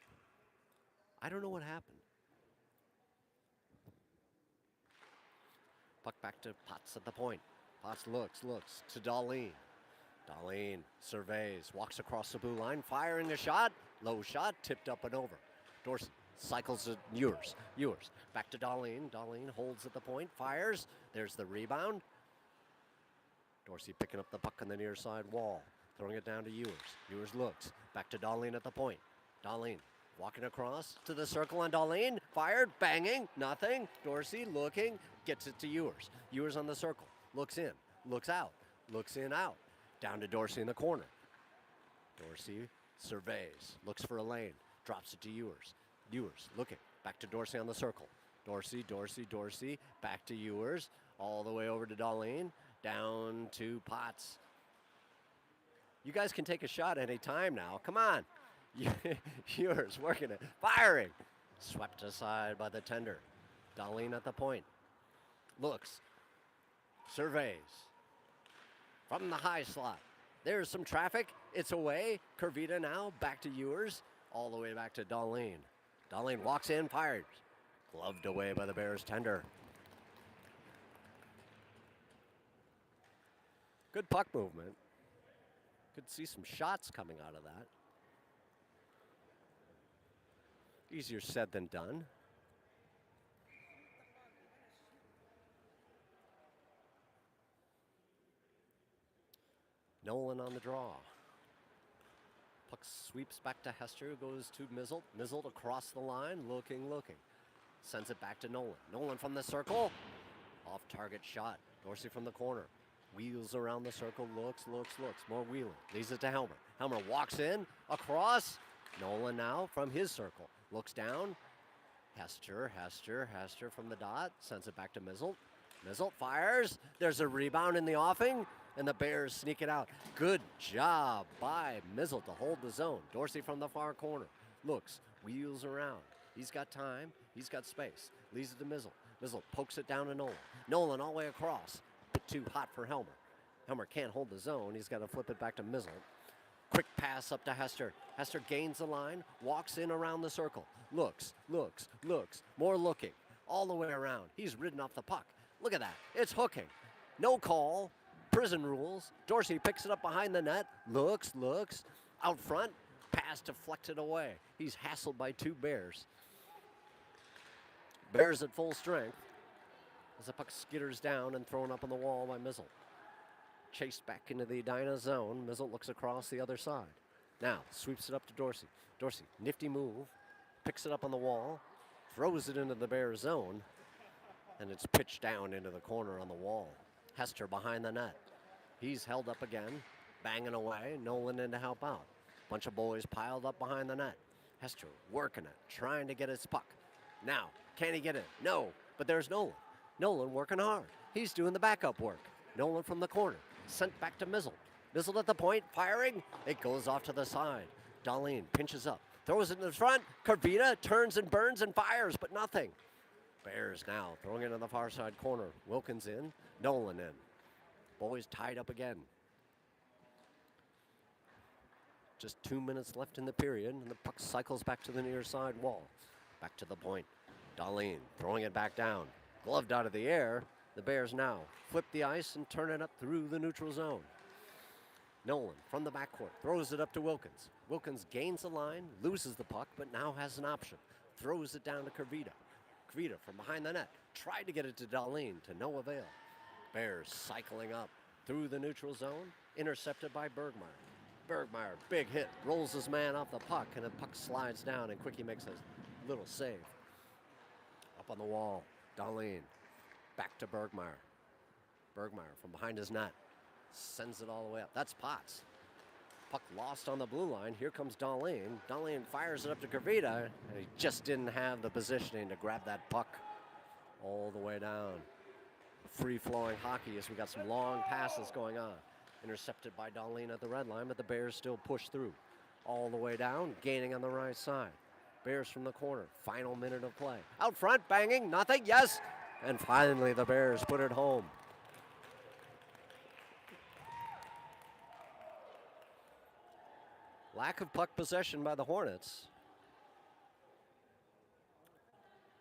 I don't know what happened. Puck back to Potts at the point. Potts looks to Darlene. Darlene surveys, walks across the blue line, firing a shot. Low shot, tipped up and over. Dorsey cycles to Ewers. Ewers back to Darlene. Darlene holds at the point, fires. There's the rebound. Dorsey picking up the puck on the near side wall. Throwing it down to Ewers. Ewers looks. Back to Darlene at the point. Darlene walking across to the circle on Darlene. Fired. Banging. Nothing. Dorsey looking. Gets it to Ewers. Ewers on the circle. Looks in. Looks out. Looks in, out. Down to Dorsey in the corner. Dorsey surveys. Looks for a lane. Drops it to Ewers. Ewers looking. Back to Dorsey on the circle. Dorsey. Back to Ewers. All the way over to Darlene. Down to Potts. You guys can take a shot any time now. Come on. Ewers working it. Firing. Swept aside by the tender. Darlene at the point. Looks. Surveys. From the high slot. There's some traffic. It's away. Curvita now. Back to Ewers. All the way back to Darlene. Darlene walks in. Fires. Gloved away by the Bears tender. Good puck movement. Could see some shots coming out of that. Easier said than done. Nolan on the draw. Puck sweeps back to Hester, who goes to Mizzle. Mizzle across the line, looking. Sends it back to Nolan. Nolan from the circle. Off target shot. Dorsey from the corner. Wheels around the circle, looks. More wheeling. Leaves it to Helmer. Helmer walks in, across. Nolan now from his circle. Looks down. Hester from the dot. Sends it back to Mizzle. Mizzle fires. There's a rebound in the offing, and the Bears sneak it out. Good job by Mizzle to hold the zone. Dorsey from the far corner. Looks, wheels around. He's got time. He's got space. Leaves it to Mizzle. Mizzle pokes it down to Nolan. Nolan all the way across. Bit too hot for Helmer. Helmer can't hold the zone. He's got to flip it back to Mizzle. Quick pass up to Hester. Hester gains the line, walks in around the circle. Looks. More looking. All the way around. He's ridden off the puck. Look at that. It's hooking. No call. Prison rules. Dorsey picks it up behind the net. Looks. Out front. Pass deflected away. He's hassled by two Bears. Bears at full strength. As the puck skitters down and thrown up on the wall by Mizzle. Chased back into the Edina zone. Mizzle looks across the other side. Now sweeps it up to Dorsey. Dorsey, nifty move. Picks it up on the wall. Throws it into the Bears zone. And it's pitched down into the corner on the wall. Hester behind the net. He's held up again. Banging away. Nolan in to help out. Bunch of boys piled up behind the net. Hester working it. Trying to get his puck. Now Can he get it? No, but there's Nolan. Nolan working hard. He's doing the backup work. Nolan from the corner, sent back to Mizzle. Mizzle at the point, firing. It goes off to the side. Darlene pinches up, throws it in the front. Carvita turns and burns and fires, but nothing. Bears now throwing it on the far side corner. Wilkins in, Nolan in. Boys tied up again. Just 2 minutes left in the period, and the puck cycles back to the near side wall. Back to the point. Darlene throwing it back down. Gloved out of the air. The Bears now flip the ice and turn it up through the neutral zone. Nolan from the backcourt throws it up to Wilkins. Wilkins gains the line, loses the puck, but now has an option. Throws it down to Carvita. Carvita from behind the net tried to get it to Darlene to no avail. Bears cycling up through the neutral zone, intercepted by Bergmeyer. Bergmeyer, big hit, rolls his man off the puck, and the puck slides down, and Quickie makes a little save. Up on the wall, Darlene, back to Bergmeyer. Bergmeyer from behind his net, sends it all the way up. That's Potts. Puck lost on the blue line. Here comes Darlene. Darlene fires it up to Carvita, and he just didn't have the positioning to grab that puck all the way down. Free-flowing hockey as we got some long passes going on. Intercepted by Darlene at the red line, but the Bears still push through. All the way down, gaining on the right side. Bears from the corner, final minute of play. Out front, banging, nothing, yes! And finally the Bears put it home. Lack of puck possession by the Hornets.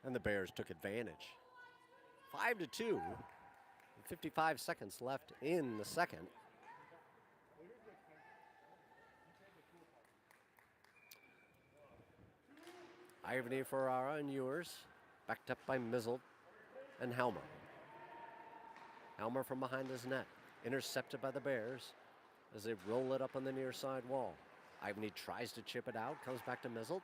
And the Bears took advantage. 5-2, 55 seconds left in the second. Ivany, Ferrara, and Ewers, backed up by Mizzle and Helmer. Helmer from behind his net, intercepted by the Bears as they roll it up on the near side wall. Ivany tries to chip it out, comes back to Mizzle.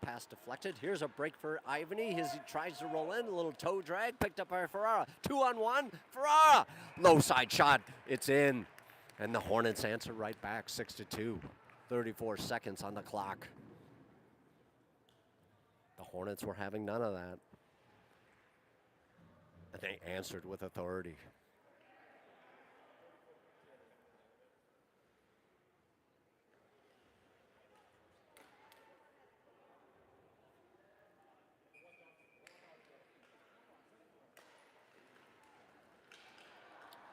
Pass deflected. Here's a break for Ivany as he tries to roll in. A little toe drag, picked up by Ferrara. 2-on-1, Ferrara! Low side shot, it's in. And the Hornets answer right back, 6-2. 34 seconds on the clock. The Hornets were having none of that. And they answered with authority.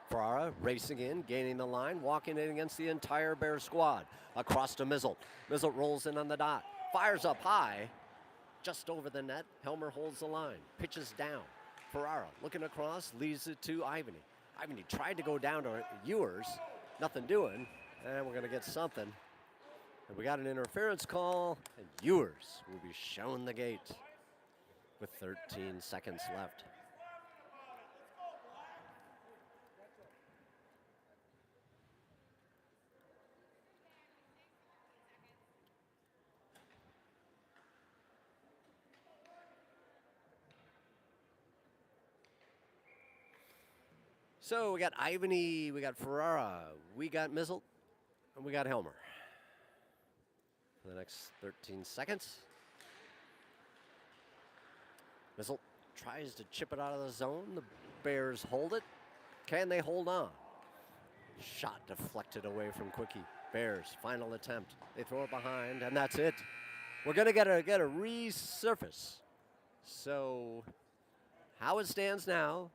Ferrara racing in, gaining the line, walking in against the entire Bear squad. Across to Mizzle. Mizzle rolls in on the dot. Fires up high. Just over the net. Helmer holds the line. Pitches down. Ferrara looking across, leaves it to Ivany. Ivany tried to go down to Ewers. Nothing doing. And we're going to get something. And we got an interference call. And Ewers will be shown the gate with 13 seconds left. So we got Ivany, we got Ferrara, we got Mizzle, and we got Helmer. For the next 13 seconds. Mizzle tries to chip it out of the zone. The Bears hold it. Can they hold on? Shot deflected away from Quickie. Bears, final attempt. They throw it behind, and that's it. We're going to get a resurface. So how it stands now,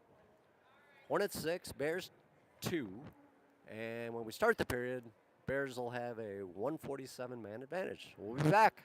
Hornets 6, Bears 2. And when we start the period, Bears will have a 147-man advantage. We'll be back.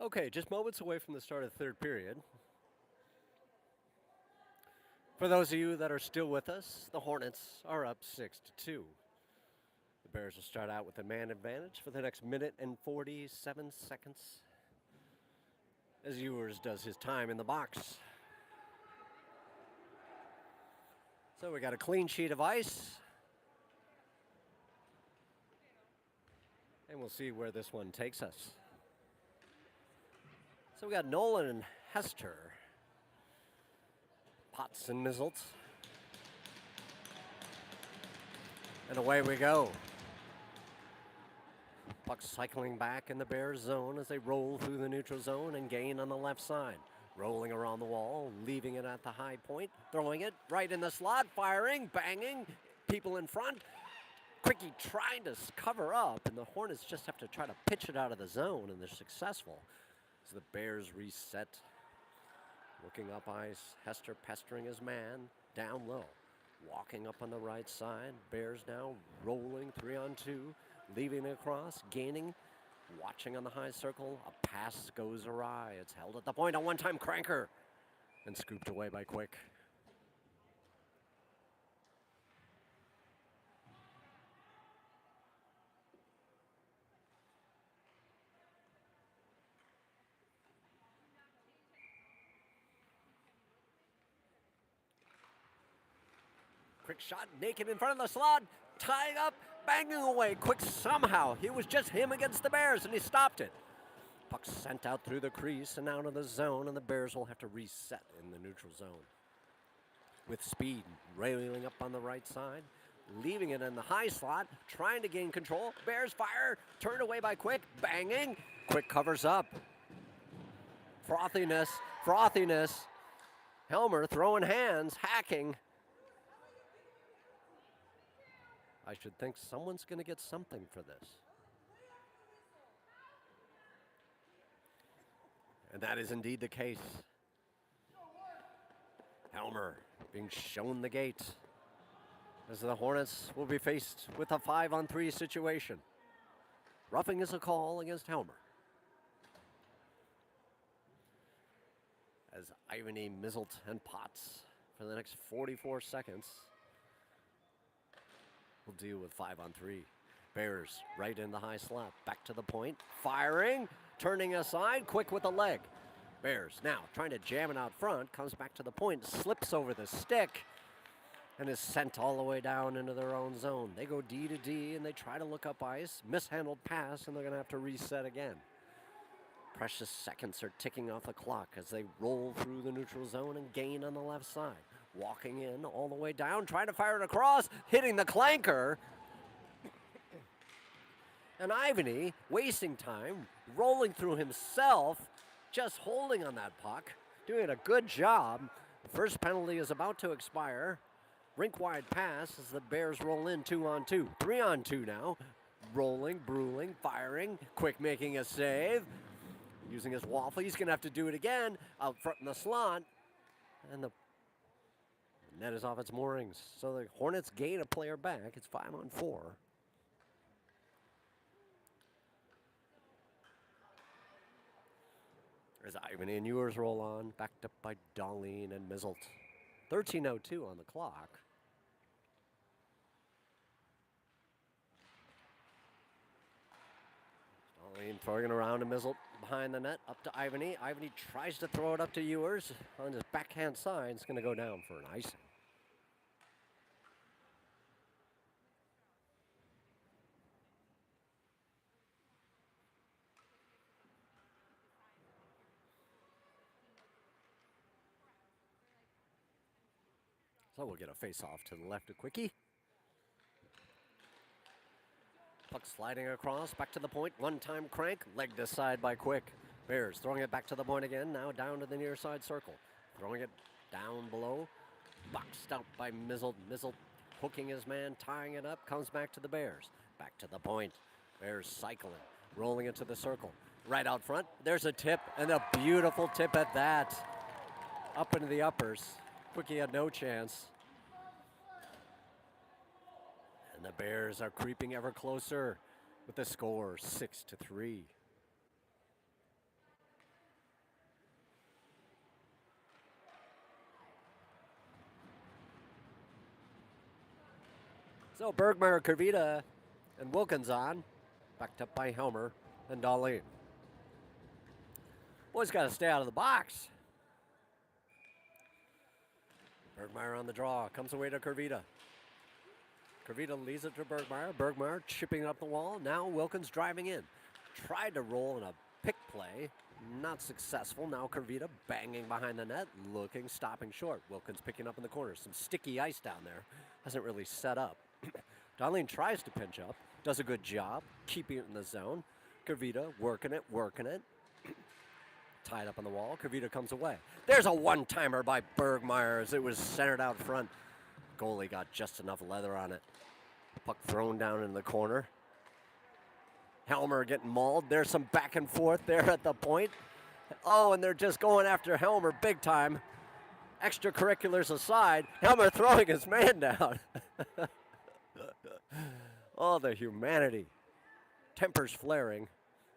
Okay, just moments away from the start of the third period. For those of you that are still with us, the Hornets are up 6-2. The Bears will start out with a man advantage for the next minute and 47 seconds as Ewers does his time in the box. So we got a clean sheet of ice. And we'll see where this one takes us. So we got Nolan and Hester. Potts and Mizzles. And away we go. Puck cycling back in the Bears zone as they roll through the neutral zone and gain on the left side. Rolling around the wall, leaving it at the high point, throwing it right in the slot, firing, banging, people in front. Quickie trying to cover up, and the Hornets just have to try to pitch it out of the zone, and they're successful. So the Bears reset. Looking up ice, Hester pestering his man, down low. Walking up on the right side, Bears now rolling 3-on-2, leaving it across, gaining, watching on the high circle. A pass goes awry. It's held at the point, a one-time cranker, and scooped away by Quick. Quick shot, naked in front of the slot, tying up, banging away. Quick somehow. It was just him against the Bears, and he stopped it. Puck sent out through the crease and out of the zone, and the Bears will have to reset in the neutral zone. With speed, railing up on the right side, leaving it in the high slot, trying to gain control. Bears fire, turned away by Quick, banging. Quick covers up. Frothiness. Helmer throwing hands, hacking. I should think someone's going to get something for this. And that is indeed the case. Helmer being shown the gate as the Hornets will be faced with a 5-on-3 situation. Roughing is a call against Helmer. As Ivany, Mizzelt, and Potts for the next 44 seconds will deal with 5-on-3. Bears right in the high slot, back to the point, firing, turning aside, Quick with the leg. Bears now trying to jam it out front, comes back to the point, slips over the stick, and is sent all the way down into their own zone. They go D to D, and they try to look up ice, mishandled pass, and they're going to have to reset again. Precious seconds are ticking off the clock as they roll through the neutral zone and gain on the left side. Walking in all the way down, trying to fire it across, hitting the clanker. And Ivany, wasting time, rolling through himself, just holding on that puck, doing a good job. First penalty is about to expire. Rink-wide pass as the Bears roll in 2-on-2. 3-on-2 now. Rolling, Bruling, firing. Quick making a save. Using his waffle. He's going to have to do it again out front in the slot. And the net is off its moorings. So the Hornets gain a player back. It's 5-on-4. As Ivan and Ewers roll on, backed up by Darlene and Mizzelt. 13:02 on the clock. Darlene throwing it around to Mizzelt behind the net, up to Ivany. Ivany tries to throw it up to Ewers on his backhand side. It's going to go down for an icing. So we'll get a face-off to the left of Quickie. Puck sliding across, back to the point, one-time crank, legged aside by Quick. Bears throwing it back to the point again, now down to the near side circle. Throwing it down below, boxed out by Mizzle. Mizzle hooking his man, tying it up, comes back to the Bears. Back to the point, Bears cycling, rolling into the circle. Right out front, there's a tip, and a beautiful tip at that. Up into the uppers. Quickie had no chance. And the Bears are creeping ever closer with the score 6-3. So Bergmeyer, Kervita, and Wilkins on. Backed up by Helmer and Darlene. Boys got to stay out of the box. Bergmeyer on the draw. Comes away to Kervita. Kervita leads it to Bergmeyer. Bergmeyer chipping up the wall. Now Wilkins driving in. Tried to roll in a pick play. Not successful. Now Kervita banging behind the net. Looking, stopping short. Wilkins picking up in the corner. Some sticky ice down there. Hasn't really set up. Darlene tries to pinch up. Does a good job. Keeping it in the zone. Kervita working it, working it. Tied up on the wall. Kervita comes away. There's a one-timer by Bergmeyer as it was centered out front. Goalie got just enough leather on it. Puck thrown down in the corner. Helmer getting mauled. There's some back and forth there at the point. Oh, and they're just going after Helmer big time. Extracurriculars aside, Helmer throwing his man down. Oh, the humanity. Tempers flaring,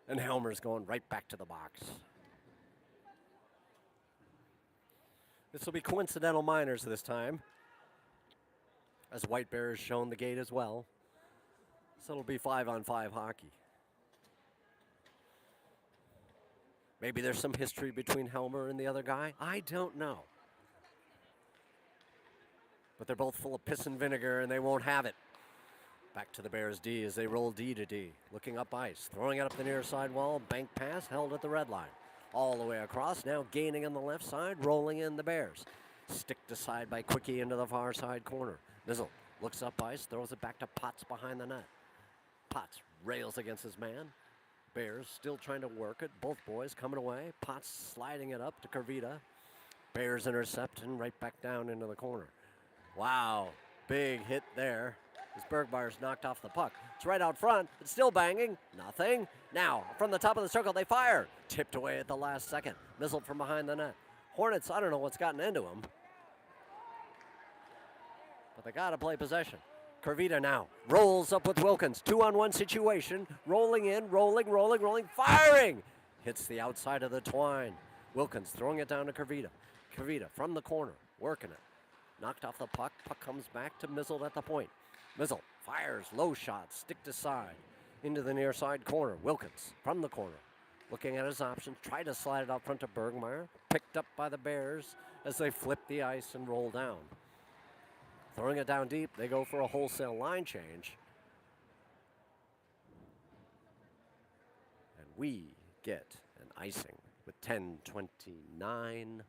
and Helmer's going right back to the box. This will be coincidental minors this time, as White Bear has shown the gate as well. So it'll be 5-on-5 hockey. Maybe there's some history between Helmer and the other guy. I don't know. But they're both full of piss and vinegar, and they won't have it. Back to the Bears D as they roll D to D. Looking up ice, throwing it up the near side wall. Bank pass held at the red line. All the way across, now gaining on the left side, rolling in the Bears. Sticked aside by Quickie into the far side corner. Mizzle looks up ice, throws it back to Potts behind the net. Potts rails against his man. Bears still trying to work it. Both boys coming away. Potts sliding it up to Kervita. Bears intercept and right back down into the corner. Wow, big hit there. As Bergmeyer's knocked off the puck. It's right out front. It's still banging. Nothing. Now, from the top of the circle, they fire. Tipped away at the last second. Mizzled from behind the net. Hornets, I don't know what's gotten into them. But they got to play possession. Kervita now rolls up with Wilkins. 2-on-1 situation. Rolling in, rolling, firing. Hits the outside of the twine. Wilkins throwing it down to Kervita. Kervita from the corner, working it. Knocked off the puck. Puck comes back to Mizzled at the point. Mizzle fires, low shot, stick to side, into the near side corner. Wilkins from the corner, looking at his options, tried to slide it out front to Bergmeyer, picked up by the Bears as they flip the ice and roll down. Throwing it down deep, they go for a wholesale line change. And we get an icing with 10:29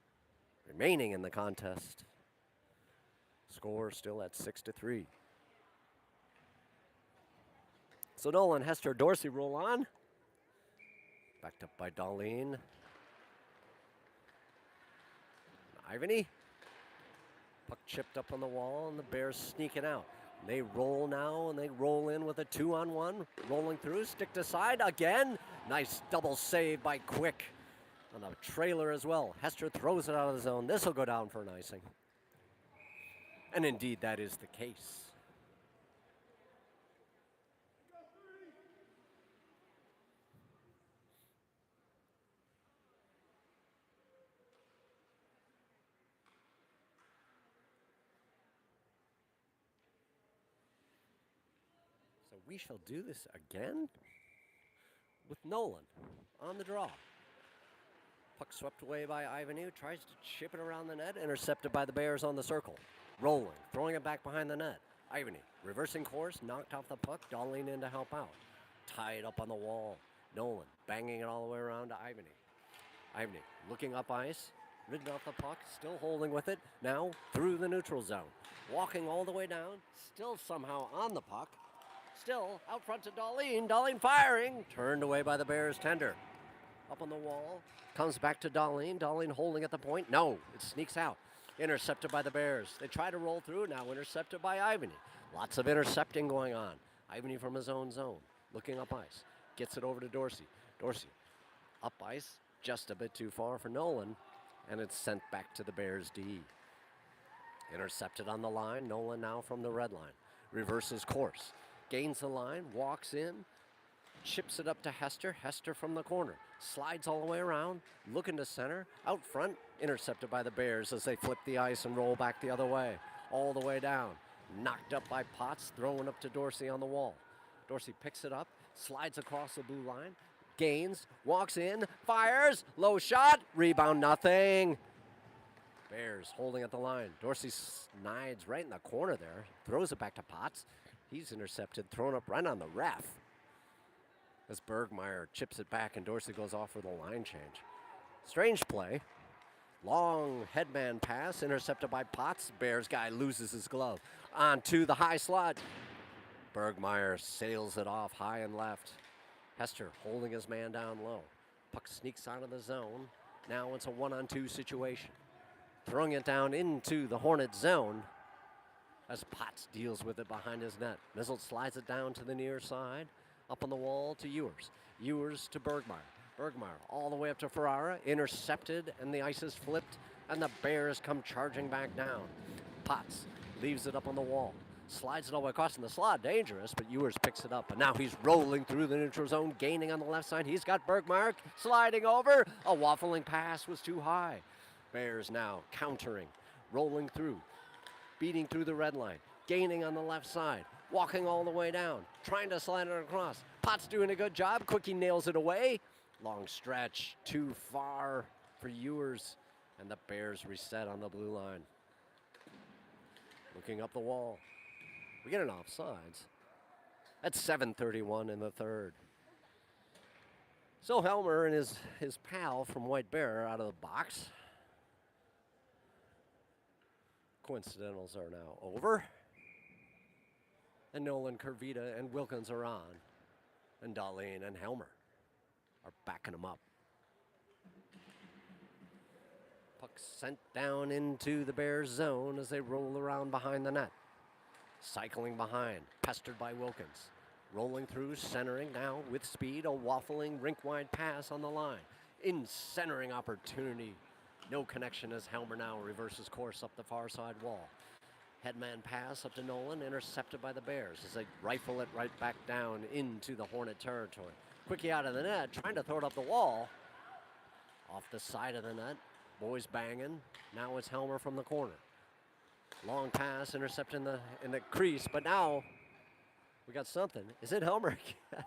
remaining in the contest. Score still at 6-3. So Nolan, Hester, Dorsey roll on. Backed up by Darlene. Ivany. Puck chipped up on the wall, and the Bears sneaking out. They roll now, and they roll in with a 2-on-1. Rolling through, stick to side again. Nice double save by Quick on the trailer as well. Hester throws it out of the zone. This will go down for an icing. And indeed, that is the case. So we shall do this again with Nolan on the draw. Puck swept away by Ivanu, tries to chip it around the net, intercepted by the Bears on the circle. Rolling, throwing it back behind the net. Ivany reversing course, knocked off the puck, Darlene in to help out. Tied up on the wall. Nolan banging it all the way around to Ivany. Ivany looking up ice, ridden off the puck, still holding with it. Now through the neutral zone. Walking all the way down, still somehow on the puck. Still out front to Darlene. Darlene firing. Turned away by the Bears tender. Up on the wall. Comes back to Darlene. Darlene holding at the point. No, it sneaks out. Intercepted by the Bears. They try to roll through. Now intercepted by Ivany. Lots of intercepting going on. Ivany from his own zone. Looking up ice. Gets it over to Dorsey. Dorsey up ice. Just a bit too far for Nolan. And it's sent back to the Bears D. Intercepted on the line. Nolan now from the red line. Reverses course. Gains the line, walks in, chips it up to Hester. Hester from the corner, slides all the way around, looking to center, out front, intercepted by the Bears as they flip the ice and roll back the other way, all the way down. Knocked up by Potts, thrown up to Dorsey on the wall. Dorsey picks it up, slides across the blue line, gains, walks in, fires, low shot, rebound, nothing. Bears holding at the line. Dorsey snides right in the corner there, throws it back to Potts. He's intercepted, thrown up right on the ref. As Bergmeyer chips it back and Dorsey goes off for the line change. Strange play. Long headman pass, intercepted by Potts. Bears guy loses his glove. Onto the high slot. Bergmeyer sails it off high and left. Hester holding his man down low. Puck sneaks out of the zone. Now it's a 1-on-2 situation. Throwing it down into the Hornet zone as Potts deals with it behind his net. Mizzle slides it down to the near side. Up on the wall to Ewers. Ewers to Bergmeyer. Bergmeyer all the way up to Ferrara. Intercepted and the ice is flipped and the Bears come charging back down. Potts leaves it up on the wall. Slides it all the way across in the slot. Dangerous, but Ewers picks it up. And now he's rolling through the neutral zone, gaining on the left side. He's got Bergmeyer sliding over. A waffling pass was too high. Bears now countering, rolling through, beating through the red line, gaining on the left side, walking all the way down, trying to slide it across. Potts doing a good job. Quickie nails it away. Long stretch, too far for Ewers, and the Bears reset on the blue line. Looking up the wall. We get an offsides. That's 7:31 in the third. So Helmer and his pal from White Bear are out of the box. Coincidentals are now over. And Nolan, Kurvita, and Wilkins are on. And Dahlin and Helmer are backing them up. Puck sent down into the Bears zone as they roll around behind the net. Cycling behind, pestered by Wilkins. Rolling through, centering now with speed, a waffling rink-wide pass on the line. In centering opportunity. No connection as Helmer now reverses course up the far side wall. Headman pass up to Nolan, intercepted by the Bears as they rifle it right back down into the Hornet territory. Quickie out of the net, trying to throw it up the wall. Off the side of the net, boys banging. Now it's Helmer from the corner. Long pass, intercept in the crease, but now we got something. Is it Helmer again?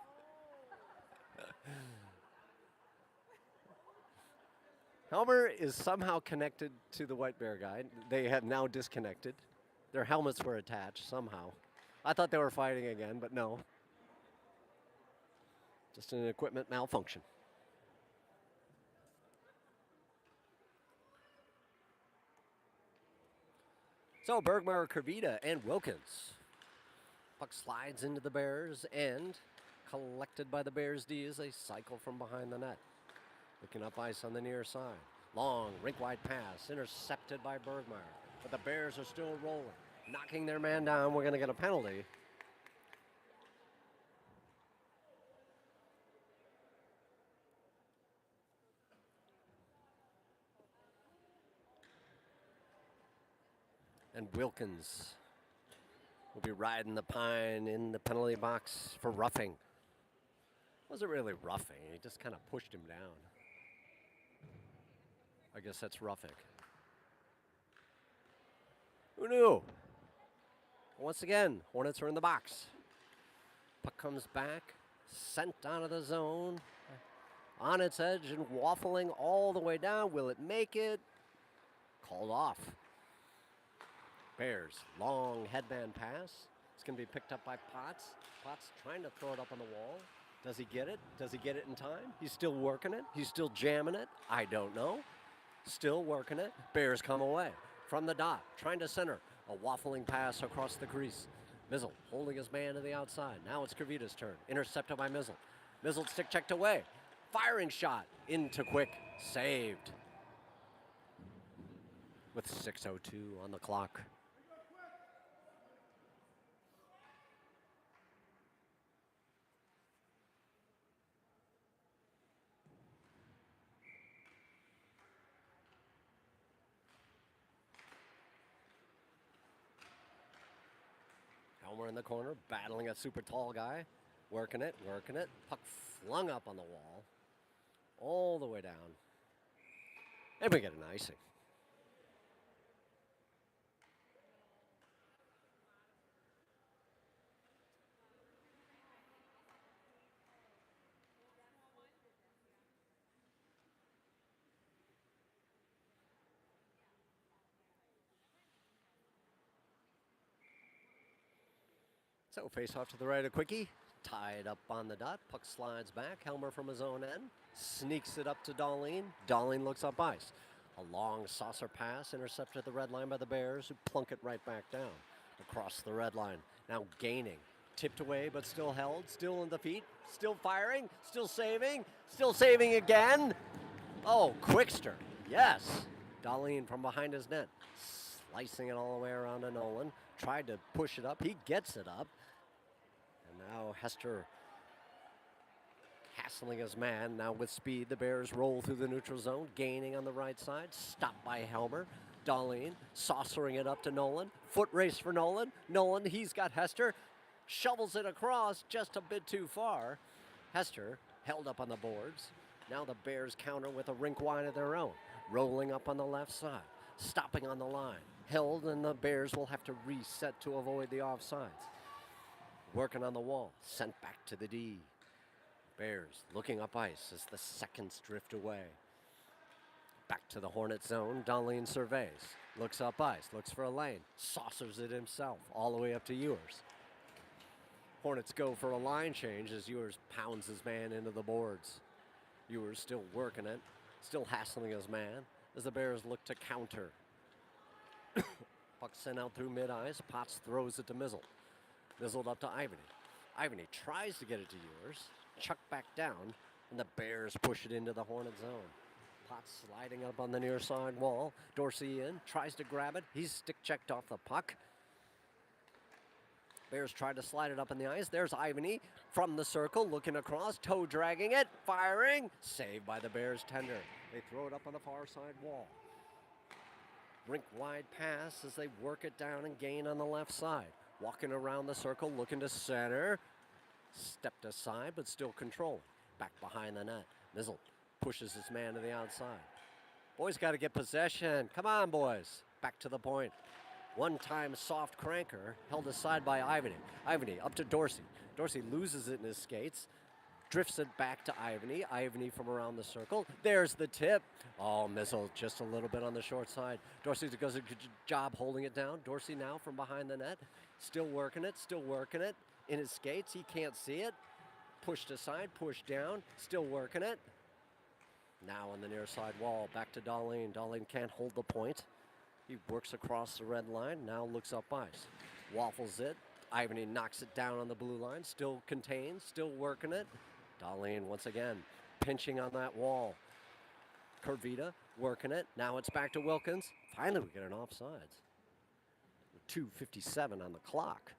Helmer is somehow connected to the White Bear guy. They have now disconnected. Their helmets were attached somehow. I thought they were fighting again, but no. Just an equipment malfunction. So Bergmeyer, Kurvita, and Wilkins. Puck slides into the Bears and collected by the Bears D as they cycle from behind the net. Looking up ice on the near side. Long, rink-wide pass, intercepted by Bergmeyer. But the Bears are still rolling, knocking their man down. We're going to get a penalty. And Wilkins will be riding the pine in the penalty box for roughing. Wasn't really roughing, he just kind of pushed him down. I guess that's roughing. Who knew? Once again, Hornets are in the box. Puck comes back, sent out of the zone, on its edge and waffling all the way down. Will it make it? Called off. Bears, long headman pass. It's going to be picked up by Potts. Potts trying to throw it up on the wall. Does he get it? Does he get it in time? He's still working it. He's still jamming it. I don't know. Still working it. Bears come away from the dot, trying to center. A waffling pass across the crease. Mizzle holding his man to the outside. Now it's Kurvita's turn. Intercepted by Mizzle. Mizzle stick checked away. Firing shot into Quick. Saved. With 6:02 on the clock. Helmer in the corner, battling a super tall guy. Working it, working it. Puck flung up on the wall. All the way down. And we get an icing. So face off to the right of Quickie. Tied up on the dot. Puck slides back. Helmer from his own end. Sneaks it up to Darlene. Darlene looks up ice. A long saucer pass intercepted at the red line by the Bears, who plunk it right back down. Across the red line. Now gaining. Tipped away, but still held. Still in the feet. Still firing. Still saving. Still saving again. Oh, Quickster. Yes. Darlene from behind his net. Slicing it all the way around to Nolan. Tried to push it up. He gets it up. And now Hester hassling his man. Now with speed, the Bears roll through the neutral zone. Gaining on the right side. Stopped by Helmer. Darlene saucering it up to Nolan. Foot race for Nolan. Nolan, he's got Hester. Shovels it across just a bit too far. Hester held up on the boards. Now the Bears counter with a rink wide of their own. Rolling up on the left side. Stopping on the line. Held, and the Bears will have to reset to avoid the offsides. Working on the wall. Sent back to the D. Bears looking up ice as the seconds drift away. Back to the Hornet zone. Darlene surveys. Looks up ice. Looks for a lane. Saucers it himself all the way up to Ewers. Hornets go for a line change as Ewers pounds his man into the boards. Ewers still working it. Still hassling his man as the Bears look to counter. Puck sent out through mid-ice. Potts throws it to Mizzle. Mizzled up to Ivany. Ivany tries to get it to Ewers. Chucked back down, and the Bears push it into the Hornet zone. Potts sliding up on the near side wall. Dorsey in, tries to grab it. He's stick-checked off the puck. Bears try to slide it up in the ice. There's Ivany from the circle, looking across, toe dragging it, firing. Saved by the Bears tender. They throw it up on the far side wall. Rink-wide pass as they work it down and gain on the left side. Walking around the circle, looking to center. Stepped aside, but still controlling. Back behind the net. Mizzle pushes his man to the outside. Boys got to get possession. Come on, boys. Back to the point. One-time soft cranker held aside by Ivany. Ivany up to Dorsey. Dorsey loses it in his skates. Drifts it back to Ivany. Ivany from around the circle. There's the tip. Oh, Mizzle just a little bit on the short side. Dorsey does a good job holding it down. Dorsey now from behind the net. Still working it. Still working it. In his skates, he can't see it. Pushed aside, pushed down, still working it. Now on the near side wall, back to Darlene. Darlene can't hold the point. He works across the red line, now looks up ice. Waffles it. Ivany knocks it down on the blue line, still contains, still working it. Darlene once again pinching on that wall. Kurvita working it. Now it's back to Wilkins. Finally we get an offsides. 2:57 on the clock.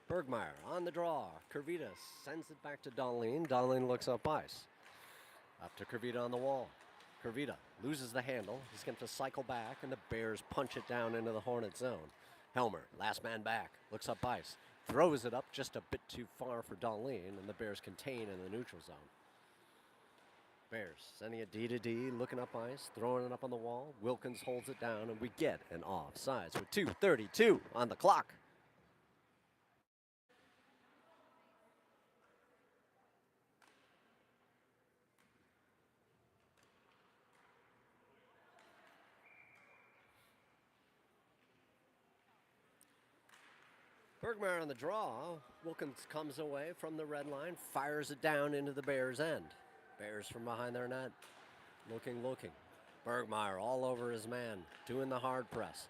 Bergmeyer on the draw. Kurvita sends it back to Darlene. Darlene looks up ice. Up to Kurvita on the wall. Kurvita loses the handle. He's going to cycle back, and the Bears punch it down into the Hornet zone. Helmer, last man back, looks up ice. Throws it up just a bit too far for Darlene, and the Bears contain in the neutral zone. Bears sending it D to D, looking up ice, throwing it up on the wall. Wilkins holds it down, and we get an offsides with 2:32 on the clock. Bergmeyer on the draw. Wilkins comes away from the red line, fires it down into the Bears' end. Bears from behind their net. Looking. Bergmeyer all over his man, doing the hard press.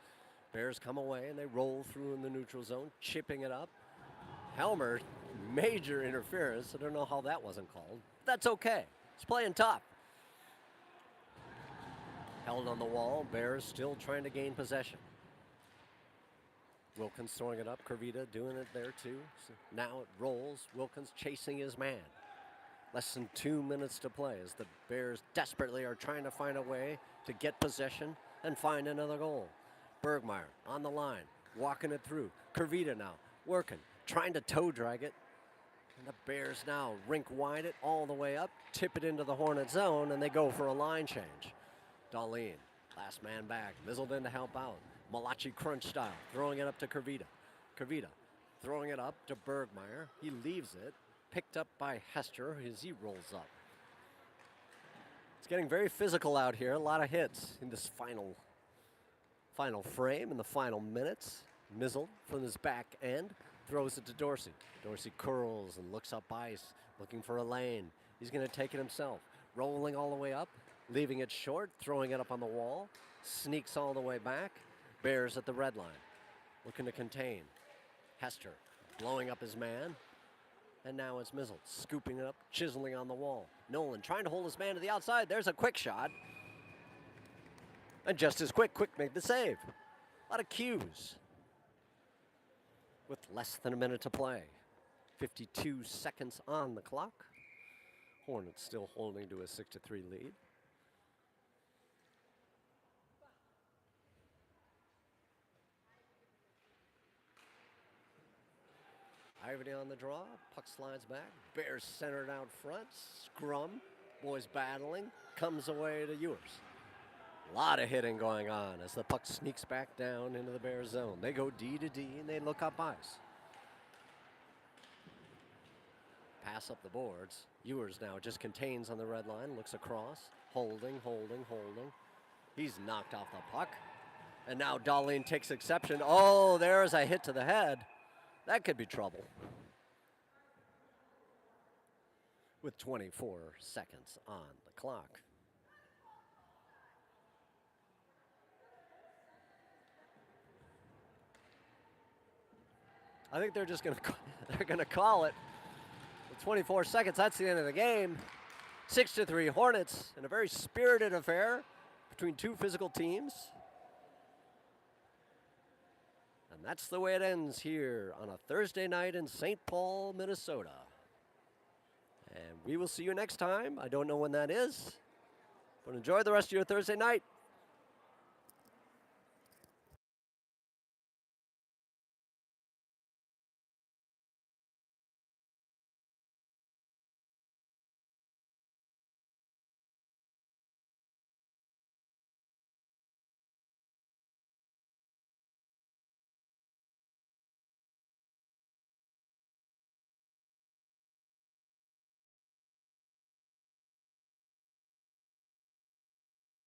Bears come away and they roll through in the neutral zone, chipping it up. Helmer, major interference. I don't know how that wasn't called. That's okay. He's playing tough. Held on the wall. Bears still trying to gain possession. Wilkins throwing it up. Kurvita doing it there too. So now it rolls. Wilkins chasing his man. Less than 2 minutes to play as the Bears desperately are trying to find a way to get possession and find another goal. Bergmeyer on the line, walking it through. Kurvita now working, trying to toe drag it. And the Bears now rink wide it all the way up, tip it into the Hornet zone, and they go for a line change. Darlene, last man back, Mizzled in to help out. Malachi crunch style, throwing it up to Kurvita. Kurvita throwing it up to Bergmeyer. He leaves it. picked up by Hester as he rolls up. It's getting very physical out here. A lot of hits in this final frame in the final minutes. Mizzle from his back end throws it to Dorsey. Dorsey curls and looks up ice, looking for a lane. He's going to take it himself. Rolling all the way up, leaving it short, throwing it up on the wall. Sneaks all the way back. Bears at the red line, looking to contain. Hester blowing up his man. And now it's Mizzle scooping it up, chiseling on the wall. Nolan trying to hold his man to the outside. There's a quick shot. And just as quick made the save. A lot of cues. With less than a minute to play. 52 seconds on the clock. Hornets still holding to a 6-3 lead. Ivety on the draw, puck slides back, Bears centered out front, scrum, boys battling, comes away to Ewers. A lot of hitting going on as the puck sneaks back down into the Bears zone. They go D to D and they look up ice. Pass up the boards. Ewers now just contains on the red line, looks across, holding. He's knocked off the puck. And now Darlene takes exception. Oh, there's a hit to the head. That could be trouble. With 24 seconds on the clock. I think they're just they're gonna call it. With 24 seconds, that's the end of the game. 6-3 Hornets in a very spirited affair between two physical teams. And that's the way it ends here on a Thursday night in St. Paul, Minnesota. And we will see you next time. I don't know when that is, but enjoy the rest of your Thursday night.